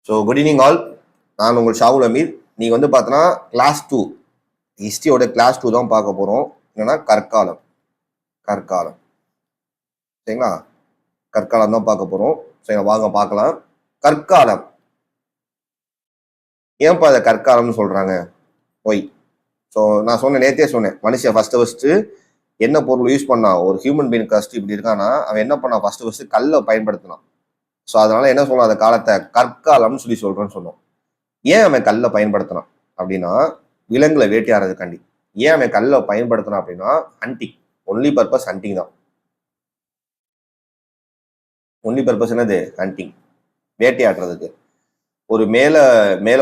So good evening all. நான் உங்கள் ஷாவுல் அமீர். நீங்கள் வந்து பார்த்தோன்னா கிளாஸ் 2 ஹிஸ்ட்ரியோட கிளாஸ் 2 தான் பார்க்க போகிறோம். என்னன்னா கற்காலம் சரிங்களா? கற்காலம் தான் பார்க்க போகிறோம். சரிங்களா, வாங்க பார்க்கலாம். கற்காலம் ஏன்ப்பா அதை கற்காலம்னு சொல்கிறாங்க? ஒய். ஸோ நான் நேற்றே சொன்னேன், மனுஷன் ஃபஸ்ட்டு என்ன பொருள் யூஸ் பண்ணான்? ஒரு ஹியூமன் பீயிங் கஸ்ட் இப்படி இருக்கான்னா அவன் என்ன பண்ணான்? ஃபஸ்ட்டு கல்லை பயன்படுத்தினான். ஸோ அதனால என்ன சொல்லலாம், அந்த காலத்தை கற்காலம்னு சொல்றேன்னு சொன்னோம். ஏன் அவன் கல்லை பயன்படுத்தினான் அப்படின்னா விலங்குகளை வேட்டையாடுறதுக்காண்டி. ஏன் அவன் கல்லை பயன்படுத்தினான் அப்படின்னா ஹண்டிங். ஒன்லி பர்பஸ் ஹண்டிங் தான். ஒன்லி பர்பஸ் என்னது? ஹண்டிங், வேட்டையாடுறதுக்கு. ஒரு மேல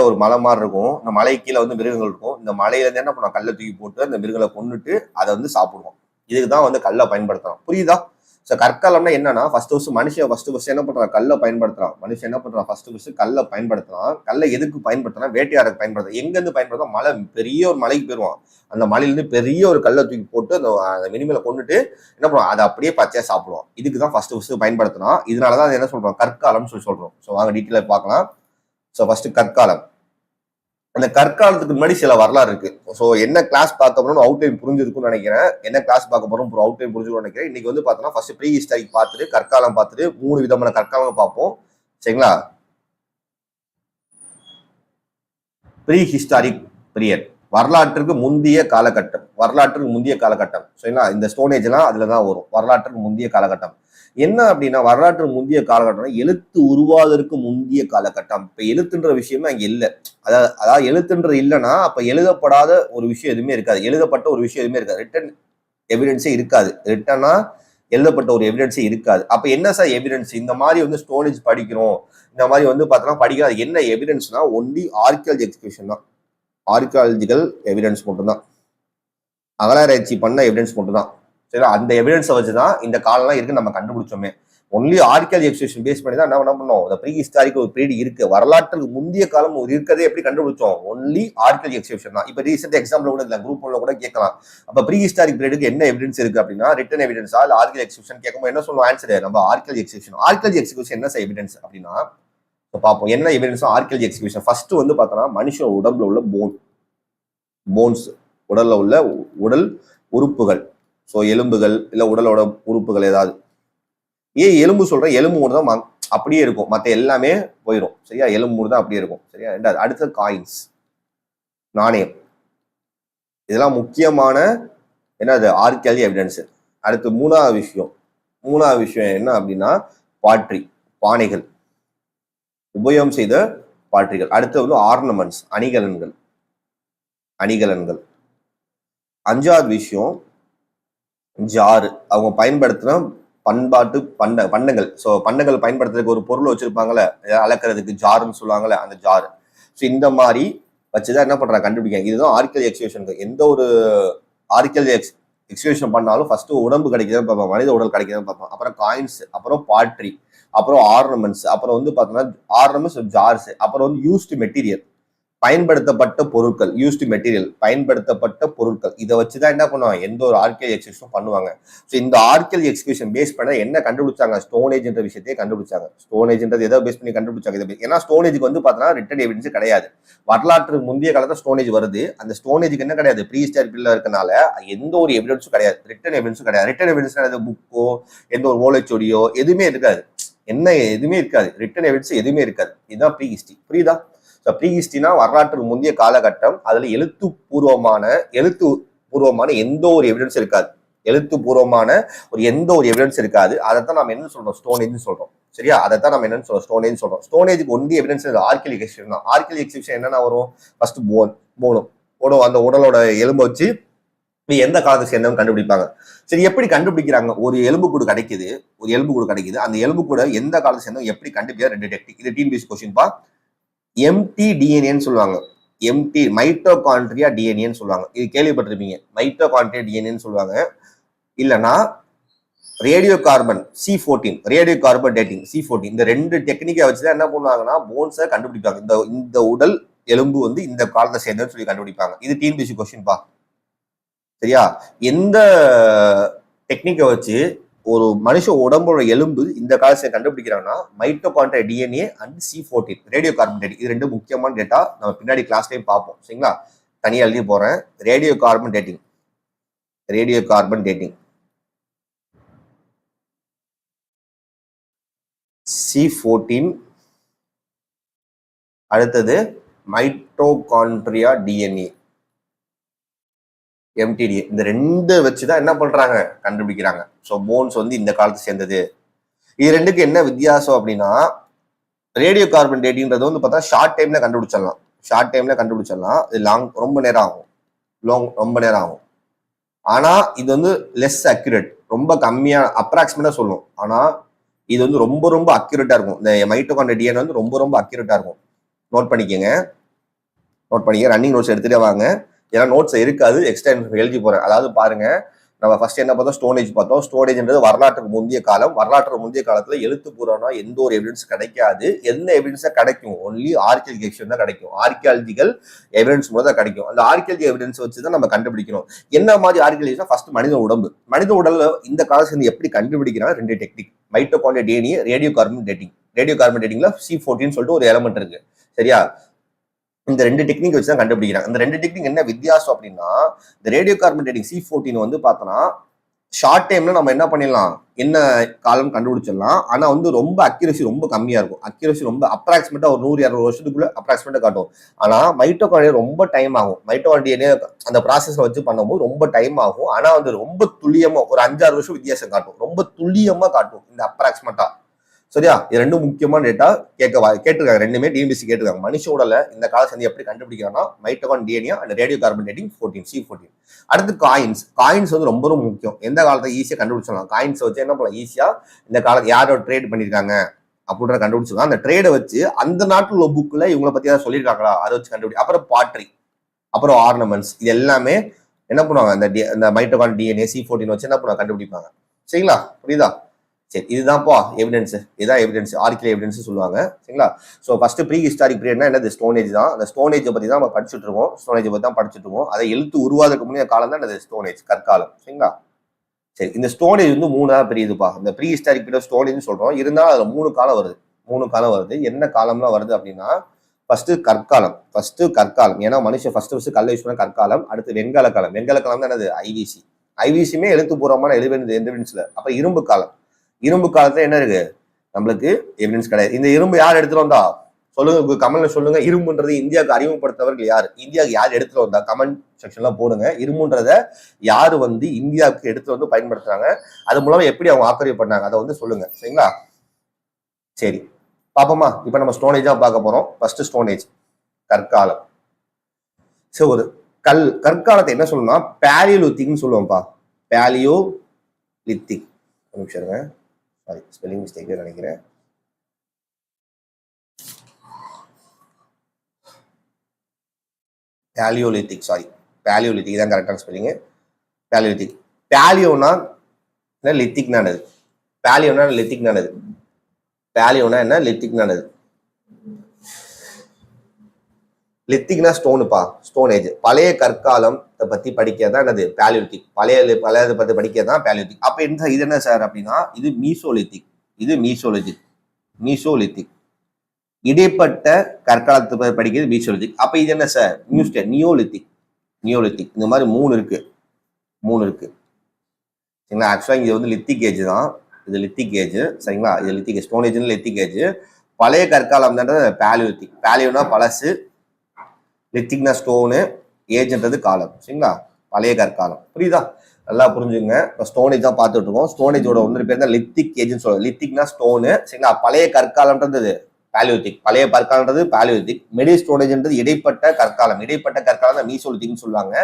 ஒரு மலை மாதிரி இருக்கும், அந்த மலை கீழே வந்து மிருகங்கள் இருக்கும். இந்த மலையில இருந்து என்ன பண்ணுவோம்? கல்லை தூக்கி போட்டு அந்த மிருகங்களை கொண்டுட்டு அதை வந்து சாப்பிடுவோம். இதுக்கு தான் வந்து கல்லை பயன்படுத்தலாம். புரியுதா? ஸோ கற்காலம்னா என்னன்னா மனுஷன் என்ன பண்றான்? கல்லை பயன்படுத்துறான். மனுஷன் என்ன பண்றான்? கல்லை பயன்படுத்துறான். கல்லை எதுக்கு பயன்படுத்தினா? வேட்டையாட பயன்படுத்துறான். எங்க இருந்து பயன்படுத்தும்? மலை, பெரிய ஒரு மலைக்கு போயிடுவான். அந்த மலையிலிருந்து பெரிய ஒரு கல்லை தூக்கி போட்டு அந்த மினிமலை கொண்டுட்டு என்ன பண்ணுவோம்? அதை அப்படியே பச்சையா சாப்பிடுவோம். இதுக்கு தான் ஃபர்ஸ்ட் பயன்படுத்தினா. இதனாலதான் அதை என்ன சொல்றோம்? கற்காலம்னு சொல்றோம். ஸோ வாங்க டீட்டெயிலாக பார்க்கலாம். ஸோ ஃபர்ஸ்ட் கற்காலம். அந்த கற்காலத்துக்கு முன்னாடி சில வரலாறு இருக்கு. ஸோ என்ன கிளாஸ் பார்க்க போறோம் அவுட்லைன் புரிஞ்சிருக்கும்னு நினைக்கிறேன். என்ன கிளாஸ் பார்க்க போறோம் அவுட்லைன் புரிஞ்சுக்கணும்னு நினைக்கிறேன். இன்னைக்கு வந்து பார்த்தோம்னா ஃபர்ஸ்ட் ப்ரீ ஹிஸ்டாரிக் பார்த்துட்டு கற்காலம் பார்த்துட்டு 3 விதமான கற்காலம் பார்ப்போம். சரிங்களா? ப்ரீ ஹிஸ்டாரிக் பீரியட், வரலாற்றுக்கு முந்தைய காலகட்டம். சரிங்களா? இந்த ஸ்டோனேஜ் எல்லாம் அதுலதான் வரும். வரலாற்றுக்கு முந்தைய காலகட்டம் என்ன அப்படின்னா, வரலாற்று முந்தைய காலகட்டம் எழுத்து உருவாவதற்கு முந்தைய காலகட்டம். இப்ப எழுத்துன்ற விஷயமே அங்க இல்லை. அதாவது எழுத்துன்றது இல்லைன்னா அப்ப எழுதப்படாத ஒரு விஷயம் எதுவுமே இருக்காது. எழுதப்பட்ட ஒரு விஷயம் எதுவுமே இருக்காது. ரிட்டன் எவிடன்ஸே இருக்காது. ரிட்டனா எழுதப்பட்ட ஒரு எவிடன்ஸே இருக்காது. அப்ப என்ன சார் எவிடன்ஸ்? இந்த மாதிரி வந்து ஸ்டோனேஜ் படிக்கிறோம், இந்த மாதிரி வந்து பார்த்தோம்னா படிக்கிறோம். என்ன எவிடன்ஸ்னா ஒன்லி ஆர்கியாலஜி எக்ஸ்கியூஷன் தான். ஆர்கியாலஜிக்கல் எவிடன்ஸ் மட்டும்தான். அகழாராய்ச்சி பண்ண எவிடன்ஸ் மட்டும்தான். சரி, அந்த எவிடன்ஸை வச்சுதான் இந்த காலம்லாம் இருக்கு நம்ம கண்டுபிடிச்சோமே. ஒன்லி ஆர்கியாலஜி எக்ஸ்கியூஷன் பேஸ் பண்ணி தான் என்ன பண்ணோம்? இந்த ப்ரீ ஹிஸ்டாரிக் ஒரு பீரியட் இருக்கு, வரலாற்றுக்கு முந்தைய காலம் ஒரு இருக்கிறதே எப்படி கண்டுபிடிச்சோம்? ஒன்லி ஆர்கியாலஜி எக்ஸ்கியூஷன் தான். இப்போ ரீசெண்ட் எக்ஸாம்பிள் கூட இல்லை, குரூப் 1 கூட கேட்கலாம். அப்ப ப்ரீ ஹிஸ்டாரிக் பீரியடுக்கு என்ன எவிடன்ஸ் இருக்கு அப்படின்னா ரிட்டன் எவிடன்ஸா இல்ல ஆர்கியாலஜி எக்ஸ்கியூஷன் கேட்கும்போது என்ன சொல்லுவோம்? ஆன்சர் நம்ம ஆர்கியாலஜி எக்ஸ்கியூஷன். ஆர்கியாலஜி எக்ஸ்கியூஷன் என்ன எவிடன்ஸ் அப்படின்னா பார்ப்போம். என்ன எவிடன்ஸ் ஆர்கியாலஜி எக்ஸ்கியூஷன்? ஃபர்ஸ்ட் வந்து பார்த்தோம்னா மனுஷ உடம்புல உள்ள போன்ஸ், உடல்ல உள்ள உடல் உறுப்புகள். ஸோ எலும்புகள் இல்லை உடலோட உறுப்புகள் ஏதாவது. ஏன் எலும்பு சொல்றேன்? எலும்பு மூணு தான் அப்படியே இருக்கும், மற்ற எல்லாமே போயிடும். சரியா? எலும்பு மூணு தான் அப்படியே இருக்கும். சரியா? ரெண்டாவது அடுத்தது காயின்ஸ், நாணயம். இதெல்லாம் முக்கியமான என்னது? Archaeology evidence. அடுத்து மூணாவது விஷயம் என்ன அப்படின்னா பாட்ரி, பானைகள், உபயோகம் செய்த பாட்ரிகள். அடுத்து வந்து ஆர்னமெண்ட்ஸ், அணிகலன்கள். அஞ்சாவது விஷயம் ஜாரு, அவங்க பயன்படுத்தின பண்டங்கள். ஸோ பண்டங்கள் பயன்படுத்துறதுக்கு ஒரு பொருள் வச்சிருப்பாங்கல்ல, அளக்கிறதுக்கு ஜாருன்னு சொல்லுவாங்கல்ல, அந்த ஜாரு. ஸோ இந்த மாதிரி வச்சுதான் என்ன பண்றாங்க? கண்டுபிடிக்காங்க. இதுதான் ஆர்கியாலஜி எக்ஸ்கியூஷனுக்கு. எந்த ஒரு ஆர்கியாலஜி எக்ஸ்கியூஷன் பண்ணாலும் ஃபர்ஸ்ட் உடம்பு கிடைக்குதுன்னு பார்ப்போம், மனித உடல் கிடைக்குதுன்னு பார்ப்போம். அப்புறம் காயின்ஸ், அப்புறம் பாட்ரி, அப்புறம் ஆர்னமெண்ட்ஸ், அப்புறம் வந்து பார்த்தோம்னா ஆர்னமெண்ட்ஸ், ஜார்ஸ், அப்புறம் வந்து யூஸ்டு மெட்டீரியல், பயன்படுத்தப்பட்ட பொருட்கள். இதை வச்சுதான் என்ன பண்ணுவாங்க? எந்த ஒரு ஆர்கியாலஜி எக்ஸ்கியூஷன் பண்ணுவாங்க. ஸோ இந்த ஆர்கியாலஜி எக்ஸ்கியூஷன் பேஸ் பண்ண என்ன கண்டுபிடிச்சாங்க? ஸ்டோனேஜ்ன்ற விஷயத்தையே கண்டுபிடிச்சாங்க. ஸ்டோனேஜ்ன்றது எதை பேஸ் பண்ணி கண்டுபிடிச்சாங்க? ஏன்னா ஸ்டோனேஜுக்கு வந்து பார்த்தோம்னா ரிட்டன் எவிடன்ஸ் கிடையாது. வரலாற்று முந்தைய காலத்துல ஸ்டோனேஜ் வருது. அந்த ஸ்டோனேஜுக்கு என்ன கிடையாது? ப்ரீ ஹிஸ்டாரிக் பீரியட்ல இருக்கனால எந்த ஒரு எவிடன்ஸும் கிடையாது, ரிட்டன் எவிடன்ஸும் கிடையாது. ரிட்டன் எவிடன்ஸ் புக்கோ எந்த ஒரு ஓலைச்சொடியோ எதுவுமே இருக்காது. எதுவுமே இருக்காது. ரிட்டன் எவிடன்ஸ் எதுவுமே இருக்காது. இதுதான் ப்ரீ ஹிஸ்டரி. புரியுதா? ப்ரீ ஹிஸ்டரினா வரலாற்றுக்கு முந்தைய காலகட்டம். அதுல எழுத்துப்பூர்வமான எந்த ஒரு எவிடன்ஸ் இருக்காது. எந்த ஒரு எவிடன்ஸ் இருக்காது. அதைத்தான் நம்ம என்ன சொல்றோம்? ஸ்டோனேஜ் சொல்றோம். சரியா? அதைத்தான் நம்ம என்ன சொல்றோம்? ஸ்டோனேஜ் சொல்றோம். ஸ்டோனேஜுக்கு ஒன்லி எவிடன்ஸ் ஆர்கியாலஜி எக்ஸ்கியூஷன் தான். ஆர்கியாலஜி எக்ஸ்கியூஷன் என்னென்ன வரும்? ஃபர்ஸ்ட் போனும் அந்த உடலோட எலும்பை வச்சு எந்த காலத்தை சேர்ந்தவங்க கண்டுபிடிப்பாங்க. சரி, எப்படி கண்டுபிடிக்கிறாங்க? ஒரு எலும்பு கூடு கிடைக்குது. அந்த எலும்பு கூட எந்த காலத்தை சேர்ந்தவங்க எப்படி கண்டுபிடிக்க? 2 டெக்னிக். இது டிஎன்பிஎஸ்சி கொஸ்டின் பா. எம்டி டிஎன்ஏன்னு சொல்லுவாங்க. மைட்டோகாண்ட்ரியா டிஎன்ஏன்னு சொல்லுவாங்க. இது கேள்விப்பட்டிருப்பீங்க. மைட்டோகாண்ட்ரியா டிஎன்ஏன்னு சொல்லுவாங்க. இல்லைன்னா radio carbon C14, radio carbon dating C14. இந்த 2 டெக்னிக்கை வச்சுதான் என்ன பண்ணுவாங்கன்னா போன்ஸை கண்டுபிடிப்பாங்க. இந்த உடல் எலும்பு வந்து இந்த காலத்தை சேர்ந்ததுன்னு சொல்லி கண்டுபிடிப்பாங்க. இது டிஎன்பிஎஸ்சி கொஸ்டின் பா. சரியா? எந்த டெக்னிக்கை வச்சு ஒரு மனுஷ உடம்போட எலும்பு இந்த காலத்தை கண்டுபிடிக்கிறாங்கன்னா mitochondria DNA and C14 radio carbon dating. இது ரெண்டு முக்கியமான டேட்டா நம்ம பின்னாடி கிளாஸ்லயும் பார்ப்போம். சரிங்களா? தனியாக எழுதி போறேன். ரேடியோ கார்பன் டேட்டிங் C14, அடுத்தது மைட்டோகாண்ட்ரியா டிஎன்ஏ MTDA. இந்த ரெண்டு வச்சுதான் என்ன பண்றாங்க, கண்டுபிடிக்கிறாங்க. ஸோ போன்ஸ் வந்து இந்த காலத்தை சேர்ந்தது. இது ரெண்டுக்கு என்ன வித்தியாசம் அப்படின்னா, ரேடியோ கார்பன் டேட்டிங்கிறது வந்து பார்த்தா ஷார்ட் டைம்ல கண்டுபிடிச்சிடலாம். இது ரொம்ப நேரம் ஆகும். ஆனா இது வந்து லெஸ் அக்யூரேட், ரொம்ப கம்மியா அப்ராக்சிமேட்டா சொல்லும். ஆனா இது வந்து ரொம்ப அக்யூரேட்டா இருக்கும். இந்த மைட்டோகாண்ட்ரியா டிஎன்ஏ வந்து ரொம்ப அக்யூரேட்டா இருக்கும். நோட் பண்ணிக்கங்க. ரன்னிங் நோட்ஸ் எடுத்துட்டே வாங்க. ஏன்னா நோட்ஸ் இருக்காது, எக்ஸ்ட்ரா எழுதி போறேன். அதாவது பாருங்க, நம்ம ஃபர்ஸ்ட் என்ன பார்த்தோம், ஸ்டோனேஜ் பார்த்தோம். ஸ்டோனேஜ்ன்றது வரலாற்றுக்கு முந்தைய காலத்துல எழுத்துப்பூர்வமா எந்த ஒரு எவிடன்ஸ் கிடைக்காது. என்ன எவிடன்ஸா கிடைக்கும், ஒன்லி ஆர்கியாலஜிக்கல் தான் கிடைக்கும். ஆர்கியாலஜிக்கல் எவிடன்ஸ் மூலம் தான் கிடைக்கும். அந்த ஆர்கியாலஜிக்கல் எவிடன்ஸ் வச்சு தான் நம்ம கண்டுபிடிக்கணும். என்ன மாதிரி ஆர்கியாலஜினா, ஃபர்ஸ்ட் மனித உடல்ல இந்த காலத்துல எப்படி கண்டுபிடிக்கிறாங்க, ரெண்டு technique. Mitochondria DNA, radio carbon டேட்டிங்ல C14 சொல்லிட்டு ஒரு எலமெண்ட் இருக்கு. சரியா? இந்த ரெண்டு டெக்னிக் வச்சு தான் கண்டுபிடிக்கிறாங்க. இந்த ரெண்டு டெக்னிக் என்ன வித்தியாசம் அப்படின்னா, இந்த ரேடியோ கார்பன் டேட்டிங் C14 வந்து பார்த்தோன்னா ஷார்ட் டைம்ல நம்ம என்ன பண்ணிடலாம், என்ன காலம் கண்டுபிடிச்சிடலாம். ஆனா வந்து ரொம்ப அக்யூரசி ரொம்ப கம்மியா இருக்கும். அக்யூரசி ரொம்ப அப்ராக்சிமேட்டா ஒரு 100-200 வருஷத்துக்குள்ள அப்ராக்சிமேட்டா காட்டும். ஆனா மைட்டோகாண்ட்ரியா ரொம்ப டைம் ஆகும். மைட்டோகாண்ட்ரியா அந்த ப்ராசஸ்ல வச்சு பண்ணும்போது ரொம்ப டைம் ஆகும். ஆனா வந்து ரொம்ப துல்லியமா ஒரு 5-6 வருஷம் வித்தியாசம் காட்டும். ரொம்ப துல்லியமா காட்டும் இந்த அப்ராக்சிமேட்டா. சரியா? இது ரெண்டும் முக்கியமான டேட்டா கேட்டிருக்காங்க. ரெண்டுமே டிஎன்பிசி கேட்டிருக்காங்க. மனுஷ உடலை இந்த காலத்தை எப்படி கண்டுபிடிக்கிறாங்கன்னா, mitochondria DNA and radio carbon dating C14. அடுத்து காயின்ஸ் வந்து ரொம்ப முக்கியம். எந்த காலத்தை ஈஸியா கண்டுபிடிச்சிடலாம். காயின்ஸ் வச்சு என்ன பண்ணலாம், ஈஸியா இந்த காலத்தை யாரோ ட்ரேட் பண்ணிருக்காங்க அப்படின்ற கண்டுபிடிச்சிடலாம். அந்த ட்ரேடை வச்சு அந்த நாட்டில் உள்ள புக்ல இவங்களை பத்தி ஏதாவது சொல்லியிருக்காங்களா, அதை வச்சு கண்டுபிடி. அப்புறம் பாட்ரி, அப்புறம் ஆர்னமெண்ட்ஸ், இது எல்லாமே என்ன பண்ணுவாங்க, இந்த மைட்டோகாண்ட்ரியா டிஎன்ஏ C14 வச்சு என்ன பண்ணுவாங்க, கண்டுபிடிப்பாங்க. சரிங்களா? புரியுதா? சரி, இதுதான்ப்பா எவிடன்ஸ். இதுதான் எவிடன்ஸ், ஆர்கியல் எவிடன்ஸ் சொல்லுவாங்க. சரிங்களா? ஸோ ஃபர்ஸ்ட் ப்ரீ ஹிஸ்டாரிக் பீரியட்னா என்னது, ஸ்டோனேஜ் தான். அந்த ஸ்டோனேஜை பத்தி தான் நம்ம படிச்சுட்டு இருக்கோம். அதை எழுத்து உருவாதற்கு முன்னே காலம் தான் ஸ்டோனேஜ், கற்காலம். சரிங்களா? சரி, இந்த ஸ்டோனேஜ் வந்து 3 பிரியுதுப்பா. இந்த ப்ரீ ஹிஸ்டாரிக் பீரியட் ஸ்டோனேஜ் சொல்றோம். இருந்தாலும் அதுல 3 காலம் வருது. என்ன காலம்லாம் வருது அப்படின்னா, ஃபர்ஸ்ட் கற்காலம். ஏன்னா மனுஷன் ஃபர்ஸ்ட் கல்ல யூஸ் பண்ண கற்காலம். அடுத்து வெண்கல காலம் தான் என்னது, ஐவிசியுமே எழுத்துப்பூர்வமான எவிடன்ஸ்ல. அப்ப இரும்பு காலத்துல என்ன இருக்கு, நம்மளுக்கு எவிடன்ஸ் கிடையாது. இந்த இரும்பு யார் எடுத்துட்டு வந்தா சொல்லுங்க, கமெண்ட்ல சொல்லுங்க. இரும்புன்றது இந்தியாவுக்கு அறிமுகப்படுத்தவர்கள் யார், இந்தியாவுக்கு யார் எடுத்துட்டு வந்தா கமெண்ட் செக்ஷன்ல போடுங்க. இரும்புன்றத யாரு வந்து இந்தியாவுக்கு எடுத்து வந்து பயன்படுத்துறாங்க, அது மூலமா எப்படி அவங்க ஆக்கிரமிப்பு பண்ணாங்க, அதை வந்து சொல்லுங்க. சரிங்களா? சரி, பாப்போமா? இப்ப நம்ம ஸ்டோனேஜா பார்க்க போறோம். First Stone Age, கற்காலம். சோ ஒரு கற்காலத்தை என்ன சொல்லணும்னா பேலியோலித்திக்னு சொல்லுவோம்ப்பா. பேலியோலித்திக். சாரி, ஸ்பெல்லிங் மிஸ்டேக் நினைக்கிறேன். பேலியோலித்திக் தான் கரெக்டான ஸ்பெல்லிங். பேலியோனா லித்திக்னானது. லித்திக்னா ஸ்டோனேஜ். பழைய கற்காலத்தை பத்தி படிக்கிறதான் என்னது, பேலியோலித்திக். பழையதை பத்தி படிக்கிறதான் பேலியோலித்திக். அப்ப இது என்ன சார் அப்படின்னா, இது மீசோலித்திக். இடைப்பட்ட கற்காலத்தை பத்தி படிக்கிறது மீசோலித்திக். அப்ப இது என்ன சார், நியோலித்திக். இந்த மாதிரி 3 இருக்கு. சரிங்களா? ஆக்சுவலா இது வந்து லித்திக் ஏஜ் தான். இது லித்திக் ஏஜ். சரிங்களா? இது லித்திக் ஸ்டோனேஜ், லித்திக் ஏஜ். பழைய கற்காலம் தான் பேலியோலித்திக். பேலியோனா பழசு, லித்திக்னா ஸ்டோனு, ஏஜ்ன்றது காலம். சரிங்களா? பழைய கற்காலம். புரியுதா? நல்லா புரிஞ்சுங்க. இப்போ ஸ்டோனேஜ் தான் பார்த்துட்டு இருக்கோம். ஸ்டோனேஜோட ஒன்று பேர் தான் லித்திக் ஏஜ்னு சொல்லுவாங்க. லித்திக்னா ஸ்டோனு. சரிங்களா? பழைய கற்காலம்ன்றது பேலியோலித்திக். பழைய கற்காலம்ன்றது பேலியோலித்திக். மிடில் ஸ்டோனேஜ்ன்றது இடைப்பட்ட கற்காலம் தான் மீசோலித்திக்னு சொல்லுவாங்க.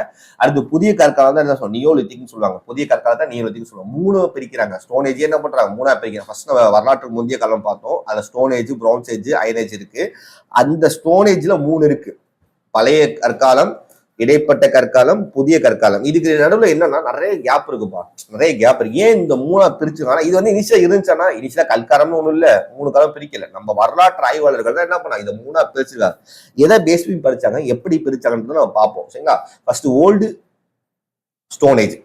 அடுத்து புதிய கற்காலம் தான் என்ன சொல்லுவாங்க, நியோலித்திக்னு சொல்லுவாங்க. புதிய கற்காலத்தை நியோலித்திக்னு சொல்லுவாங்க. 3 பிரிக்கிறாங்க. ஸ்டோனேஜ் என்ன பண்றாங்க, 3 பிரிக்கிறாங்க. ஃபர்ஸ்ட் நம்ம வரலாற்று முந்தைய காலம் பார்த்தோம். அதுல stone age, bronze age, iron age இருக்கு. அந்த ஸ்டோனேஜ்ல 3 இருக்கு. பழைய கற்காலம், இடைப்பட்ட கற்காலம், புதிய கற்காலம். இதுக்கு நடுவில் என்னன்னா நிறைய கேப் இருக்குப்பா. ஏன் இந்த 3 பிரிச்சுக்கான, இது வந்து இனிஷியலா இருந்துச்சானா, இனிஷியலா கற்காலம்னு ஒண்ணும் இல்ல, 3 காலம் பிரிக்கல. நம்ம வரலாற்று ஆய்வாளர்கள் தான் என்ன பண்ணாங்க, இந்த 3 பிரிச்சுக்காங்க. எதை பேஸ் பண்ணி படிச்சாங்க, எப்படி பிரிச்சாங்கன்றது நம்ம பார்ப்போம். சரிங்களா? ஃபர்ஸ்ட் ஓல்டு ஸ்டோனேஜ்,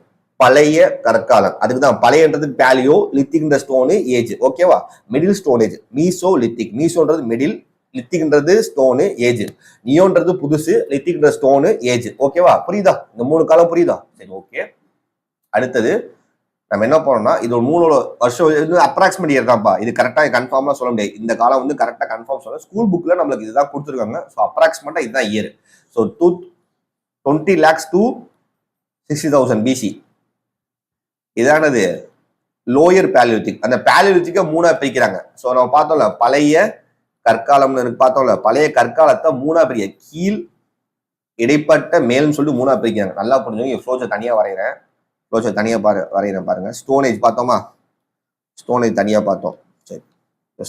பழைய கற்காலம். அதுக்குதான் பழையன்றது பேலியோ, லித்திக்ன்ற ஸ்டோனு ஏஜ். ஓகேவா? Middle stone age. Meso lithic. மீசோன்றது மிடில், லித்திக்ன்றது ஸ்டோனு ஏஜ். நியோன்றது புதுசு, லித்திக்ன்ற ஸ்டோனு ஏஜ். ஓகேவா? புரியுதா? இந்த 3 காலம் புரியுதா? சரி, ஓகே. அடுத்தது நம்ம என்ன பண்ணோம்னா, இது ஒரு 3 வருஷம் அப்ராக்சிமேட் இயர் தான்ப்பா. இது கரெக்டா கன்ஃபார்மா சொல்ல முடியாது. இந்த காலம் வந்து கரெக்டா கன்ஃபார்ம் சொல்ல ஸ்கூல் புக்ல நம்மளுக்கு இதுதான் கொடுத்துருக்காங்க. ஸோ அப்ராக்சிமேட்டா இதுதான் year. So 20 lakhs to 60,000 BC. இதானது லோயர் பேலியோலித்திக். அந்த பேலியோலித்திக்கை 3ஆ பிரிக்கிறாங்க. ஸோ நம்ம பார்த்தோம்ல பழைய கற்காலம்னு பார்த்தோம்ல, பழைய கற்காலத்தை 3ஆ பிரிக்க, கீழ், இடைப்பட்ட, மேல்னு சொல்லிட்டு 3ஆ பிரிக்கிறாங்க. நல்லா புரிஞ்சுங்க. ஃப்ளோச்சை தனியா வரைகிறேன். ஃப்ளோச்சை தனியா வரைகிறேன் பாருங்க. ஸ்டோனேஜ் பார்த்தோமா? ஸ்டோனேஜ் தனியா பார்த்தோம். சரி,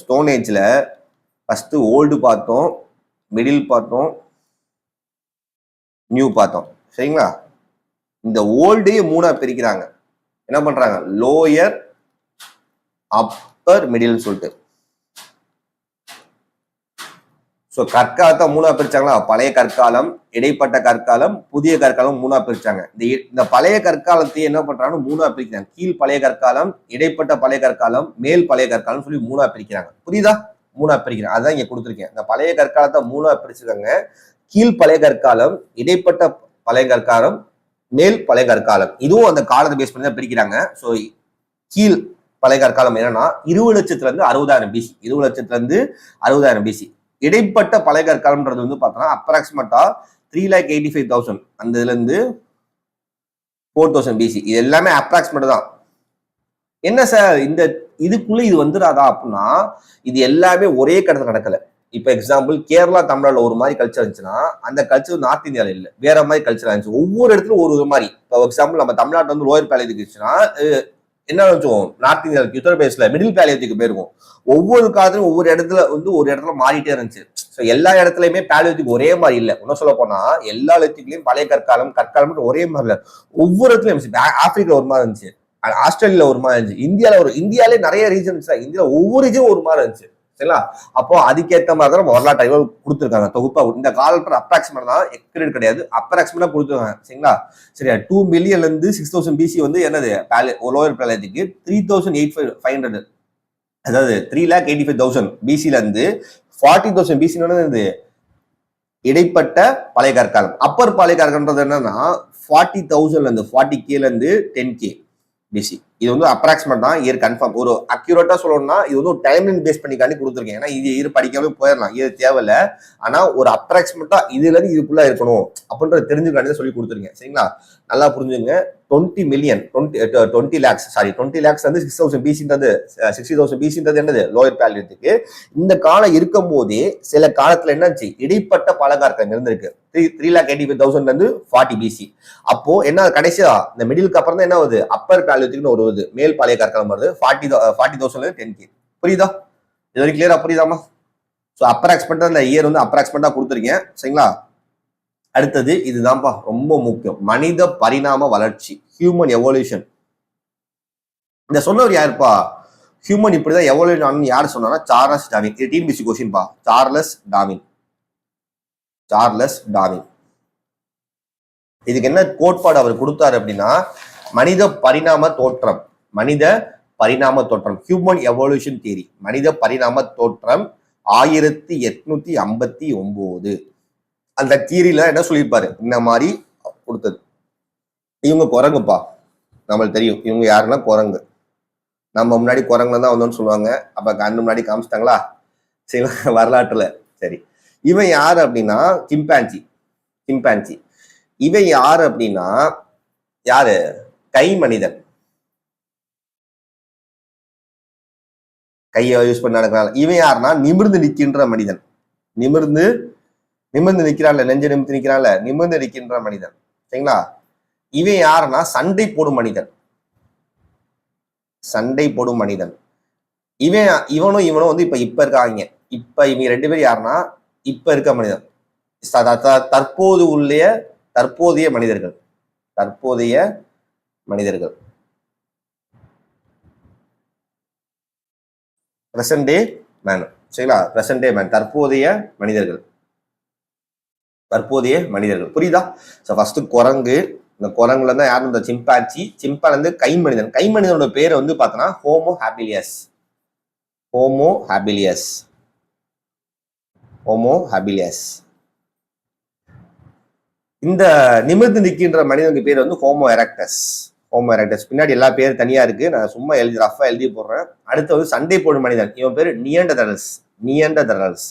ஸ்டோனேஜ்ல ஃபர்ஸ்ட் ஓல்டு பார்த்தோம், மிடில் பார்த்தோம், நியூ பார்த்தோம். சரிங்களா? இந்த ஓல்டே 3ஆ பிரிக்கிறாங்க. என்ன பண்றாங்க? லோயர், அப்பர், மிடில் சொல்லிட்டு. ஸோ கற்காலத்தை 3ஆ பிரிச்சாங்களா? பழைய கற்காலம், இடைப்பட்ட கற்காலம், புதிய கற்காலம் 3ஆ பிரிச்சாங்க. இந்த பழைய கற்காலத்தையே என்ன பண்றாங்க? 3ஆ பிரிக்கிறாங்க. கீழ் பழைய கற்காலம், இடைப்பட்ட பழைய கற்காலம், மேல் பழைய கற்காலம் சொல்லி 3ஆ பிரிக்கிறாங்க. புரியுதா? 3ஆ பிரிக்கிறாங்க. அதான் இங்க கொடுத்துருக்கேன். இந்த பழைய கற்காலத்தை 3ஆ பிரிச்சிருக்காங்க. கீழ் பழைய கற்காலம், இடைப்பட்ட பழைய கற்காலம், மேல் பழைய கற்காலம். இதுவும் அந்த காலத்தை பேஸ் பண்ணி தான் பிரிக்கிறாங்க. ஸோ கீழ் பழைய கற்காலம் என்னன்னா 20 லட்சத்துல இருந்து 60,000 பிசி. 20 லட்சத்துல இருந்து 60,000 பிசி. இடைப்பட்ட பழைய கற்காலம்ன்றது வந்து பார்த்தோம்னா அப்ராக்சிமேட்டா 3,85,000 அந்த இதுல இருந்து 4,000 பிசி. இது எல்லாமே அப்ராக்சிமேட் தான். என்ன சார் இந்த இதுக்குள்ள இது வந்துடாதா அப்படின்னா, இது எல்லாமே ஒரே கடத்துல நடக்கல. இப்ப எக்ஸாம்பிள் கேரளா, தமிழ்நாடுல ஒரு மாதிரி கல்ச்சர் இருந்துச்சுன்னா, அந்த கல்ச்சர் நார்த் இந்தியால இல்ல, வேற மாதிரி கல்ச்சர் இருந்துச்சு. ஒவ்வொரு இடத்துலயும் ஒரு மாதிரி. இப்போ எக்ஸாம்பிள் நம்ம தமிழ்நாட்டில் வந்து லோயர் பேலியோலித்திக் இருந்துச்சுன்னா என்ன நினைச்சோம்? நார்த் இந்தியாவுக்கு உத்தரப்பிரதேசில் மிடில் பேலியோலித்திக் போயிருக்கும். ஒவ்வொரு காலத்திலும் ஒவ்வொரு இடத்துல வந்து ஒரு இடத்துல மாறிட்டே இருந்துச்சு. ஸோ எல்லா இடத்துலயுமே பேலியோலித்திக் ஒரே மாதிரி இல்லை. இன்னும் சொல்ல போனா எல்லா இடத்துலயும் பழைய கற்காலம் ஒரே மாதிரி இல்லை. ஒவ்வொரு இடத்துலயும் இருந்துச்சு. ஆப்பிரிக்கா ஒரு மாதிரி இருந்துச்சு, ஆஸ்திரேலியால ஒரு மாதிரி இருந்துச்சு, இந்தியாலே நிறைய ரீஜன் இருந்துச்சு. இந்தியால ஒவ்வொரு ரீஜனும் ஒரு மாதிரி இருந்துச்சு. சரிங்களா? அப்போ அதுக்கேற்ற மாதிரி தான் வரலாற்று ஆய்வு கொடுத்துருக்காங்க தொகுப்பா. இந்த காலத்துல அப்ராக்சிமேட் தான், எக்ஸ்பிரேட் கிடையாது, அப்ராக்சிமேட்டா கொடுத்துருக்காங்க. சரிங்களா? சரியா? 2 மில்லியன்ல இருந்து 6,000 பிசி வந்து என்னது லோயர் பேலியோலித்திக். 3,500, அதாவது 3,85,000 பிசில இருந்து 40,000 பிசி என்னது இடைப்பட்ட பழைய கற்காலம். அப்பர் பழைய கற்காலம்ன்றது என்னன்னா 40,000ல இருந்து 40K ல இருந்து 10K பிசி. இது வந்து அப்ராக்சிமேட் தான், இயர் கன்ஃபார்ம். ஒரு அக்யூரேட்டா சொல்லணும்னா இது வந்து ஒரு டைம்லைன் பேஸ் பண்ணிக்காண்டி கொடுத்துருக்கேன். ஏன்னா இது இயர் படிக்காம போயிடலாம், இது தேவையில்ல. ஆனா ஒரு அப்ராக்சிமேட்டா இதுல இருந்து இதுக்குள்ள இருக்கணும் அப்படின்றத தெரிஞ்சுக்காண்டி சொல்லி கொடுத்துருக்கேன். சரிங்களா? நல்லா புரிஞ்சுங்க. 20 மில்லியன் 20 லேக்ஸ் சாரி 20 லேக்ஸ் வந்து 6,000 பிசின்றது 60,000 பிசின்றது என்னது லோயர் பேலியோலித்திக். இந்த காலம் இருக்கும் போதே சில காலத்துல என்னாச்சு? இடைப்பட்ட பல கற்காலம் இருந்திருக்கு. 3,85,000 இருந்து 40 பிசி. அப்போ என்ன கடைசியா இந்த மிடிலுக்கு அப்புறம் தான் என்ன வருது? அப்பர் பேலியோலித்திக்னு ஒரு வருது, மேல் பழைய கற்காலம் வருது. 40,000 10K. புரியுதா? இது வரைக்கும் கிளியரா புரியுதாமா? ஸோ அப்ராக்சிமேட்டா இந்த இயர் வந்து அப்ராக்சிமேட்டா கொடுத்துருக்கேன். சரிங்களா? அடுத்தது இதுதான்ப்பா ரொம்ப முக்கியம், மனித பரிணாம வளர்ச்சி, ஹியூமன் எவல்யூஷன். இந்த சொன்னவர் யாருப்பா? ஹியூமன் இப்படிதான் எவல்யூஷன் ஆனு யார் சொன்னா? Charles Darwin. இது டிஎன்பிஎஸ்சி क्वेश्चन பா. Charles Darwin. இதுக்கு என்ன கோட்பாடு அவர் கொடுத்தாரு அப்படின்னா, மனித பரிணாம தோற்றம், ஹியூமன் எவல்யூஷன் தியரி, மனித பரிணாம தோற்றம் 1859. அந்த தியரியில என்ன சொல்லியிருப்பாரு? இந்த மாதிரி கொடுத்தது. இவங்க குரங்குப்பா, நம்மளுக்கு தெரியும் இவங்க யாருன்னா குரங்கு. நம்ம முன்னாடி குரங்குல தான் வந்தோம்னு சொல்லுவாங்க. அப்ப கண்ணு முன்னாடி காமிச்சிட்டாங்களா? சரி, வரலாற்றுல. சரி, இவன் யாரு அப்படின்னா சிம்பான்சி. இவன் யாரு அப்படின்னா யாரு? கை மனிதன். கையை யூஸ் பண்ண நடக்கிறான். இவன் யாருன்னா நிமிர்ந்து நிற்கின்ற மனிதன். நிமிர்ந்து நிக்கிறான்ல, நெஞ்சு நிமிர்ந்து நிக்கிறான்ல, நிமிர்ந்து நிற்கின்ற மனிதன். சரிங்களா? இவன் யாருன்னா சண்டை போடும் மனிதன். இவனும் வந்து இப்ப இருக்காங்க. இப்ப இவங்க 2 பேரும் யாருன்னா இப்ப இருக்க மனிதன், தற்போதைய மனிதர்கள். பிரசன்ட் டே மேன். சரிங்களா? பிரசன்ட் டே மேன், தற்போதைய மனிதர்கள். புரியுதா? ஃபர்ஸ்ட் குரங்கு, இந்த குரங்குல தான் யாரும் இந்த சிம்பான்சி வந்து கைமனிதனோட பேரை வந்து பார்த்தோன்னா ஹோமோ ஹாபிலியஸ். ஹோமோ ஹாபிலியஸ். ஹோமோ ஹாபிலியஸ். இந்த நிமிர்ந்து நிற்கின்ற மனிதனுக்கு பேர் வந்து ஹோமோ எரக்டஸ். ஹோமோ எரக்டஸ் பின்னாடி எல்லா பேரும் தனியா இருக்கு, நான் சும்மா ரஃபா எழுதி போடுறேன். அடுத்து வந்து சண்டை போடும் மனிதன், இவன் பேரு நியண்டர்தலஸ். நியண்டர்தலஸ்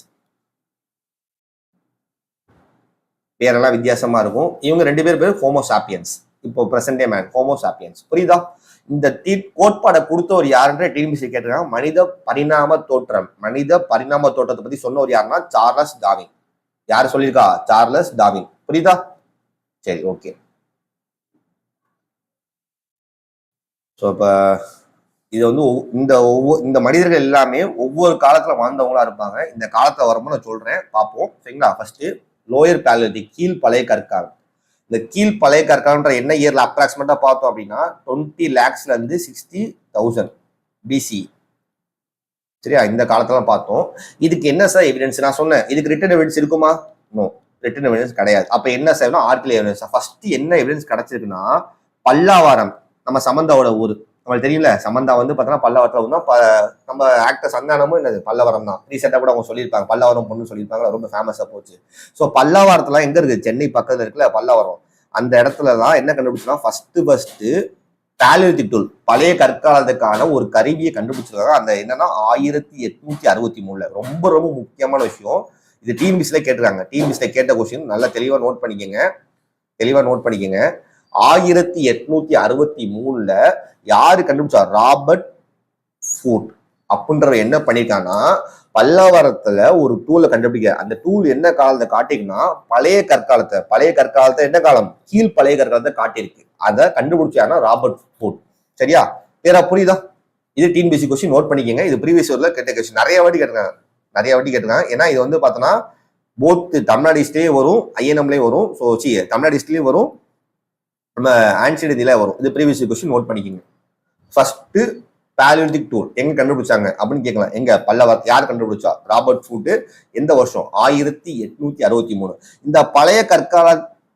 பேரெல்லாம் வித்தியாசமா இருக்கும். இவங்க 2 பேர் ஹோமோ சாப்பியன்ஸ். இப்போ பிரசன்டே மேன் ஹோமோ சாப்பியன்ஸ். புரியுதா? இந்த கோட்பாடை கொடுத்தவர் யாருன்ற டிஎன்பிஎஸ்சி கேட்டிருக்காங்க. மனித பரிணாம தோற்றம். மனித பரிணாம தோற்றத்தை பத்தி சொன்னவர் யாருன்னா சார்லஸ் டார்வின். யாரு சொல்லியிருக்கா? Charles Darwin. புரியுதா? சரி, ஓகே. ஸோ இப்போ இது வந்து இந்த மனிதர்கள் எல்லாமே ஒவ்வொரு காலத்துல வாழ்ந்தவங்களா இருப்பாங்க. இந்த காலத்துல வரும்போது நான் சொல்றேன், பார்ப்போம். சரிங்களா? ஃபர்ஸ்ட் லோயர் பேலியோலிதிக், கீழ் பழைய கற்காலம். இந்த கீழ் பழைய கற்காலன்ற என்ன இயர்ல அப்ராக்சிமேட்டா பார்த்தோம் அப்படின்னா 20 lakhsல இருந்து 60,000 பிசி. சரியா? இந்த காலத்துல பார்த்தோம். இதுக்கு என்ன சார் எவிடன்ஸ்? நான் சொன்னேன், இதுக்கு ரிட்டன் எவிடன்ஸ் இருக்குமா? நோ, ரிட்டன் எவிடன்ஸ் கிடையாது. அப்ப என்ன சார்? ஆர்கியல் எவிடன்ஸ். ஃபர்ஸ்ட் என்ன எவிடன்ஸ் கிடைச்சிருக்குன்னா பல்லாவரம், நம்ம சமந்தாவோட ஊர். நம்மளுக்கு தெரியல, சமந்தா வந்து பார்த்தோன்னா பல்லவரத்துல வந்து நம்ம ஆக்டர் சந்தானமும் என்னது பல்லவரம் தான். ரீசெண்டாக கூட அவங்க சொல்லியிருப்பாங்க, பல்லவரம் பொண்ணு சொல்லியிருப்பாங்க, ரொம்ப ஃபேமஸா போச்சு. ஸோ பல்லவரத்துல எங்க இருக்கு? சென்னை பக்கத்துல இருக்குல்ல பல்லவரம். அந்த இடத்துல தான் என்ன கண்டுபிடிச்சா ஃபர்ஸ்ட் பேலியோலிதிக் டூல், பழைய கற்காலத்துக்கான ஒரு கருவியை கண்டுபிடிச்சிருக்காங்க. அந்த என்னன்னா 1863. ரொம்ப ரொம்ப முக்கியமான விஷயம். இது டிஎன்பிஎஸ்சில கேட்டிருக்காங்க. டிஎன்பிஎஸ்சில கேட்ட கொஸ்டின் நல்லா தெளிவா நோட் பண்ணிக்கங்க. 1863 யாரு கண்டுபிடிச்சா? ராபர்ட் ஃபூட் அப்படின்ற என்ன பண்ணிருக்காங்கன்னா பல்லவரத்துல ஒரு டூலை கண்டுபிடிக்க. அந்த டூல் என்ன காலத்தை காட்டிருக்குன்னா பழைய கற்காலத்தை என்ன காலம்? கீழ் பழைய கற்காலத்தை காட்டியிருக்கு. அதை கண்டுபிடிச்சாருன்னா ராபர்ட் ஃபூட். சரியா? வேற புரியுதா? இது டிஎன்பிஎஸ்சி கொஸ்டின் நோட் பண்ணிக்கங்க. இது ப்ரீவியஸ் இயர்ல கேட்ட கொஸ்டின் நிறைய வாட்டி கேட்டிருக்காங்க. ஏன்னா இது வந்து பார்த்தோன்னா போத் தமிழ்நாடு ஹிஸ்டரியே வரும், ஐஎன்எம்லயும் வரும். ஸோ தமிழ்நாடு ஹிஸ்டரியும் வரும், நம்ம ஆன்சர் இதில் வரும். இது ப்ரீவியஸ் கொஸ்டின் நோட் பண்ணிக்கோங்க. ஃபர்ஸ்ட் பேலியோலிதிக் டூல் எங்க கண்டுபிடிச்சாங்க அப்படின்னு கேட்கலாம். எங்க பல்லவர் யார் கண்டுபிடிச்சா? Robert Foote. எந்த வருஷம்? 1863. இந்த பழைய கற்கால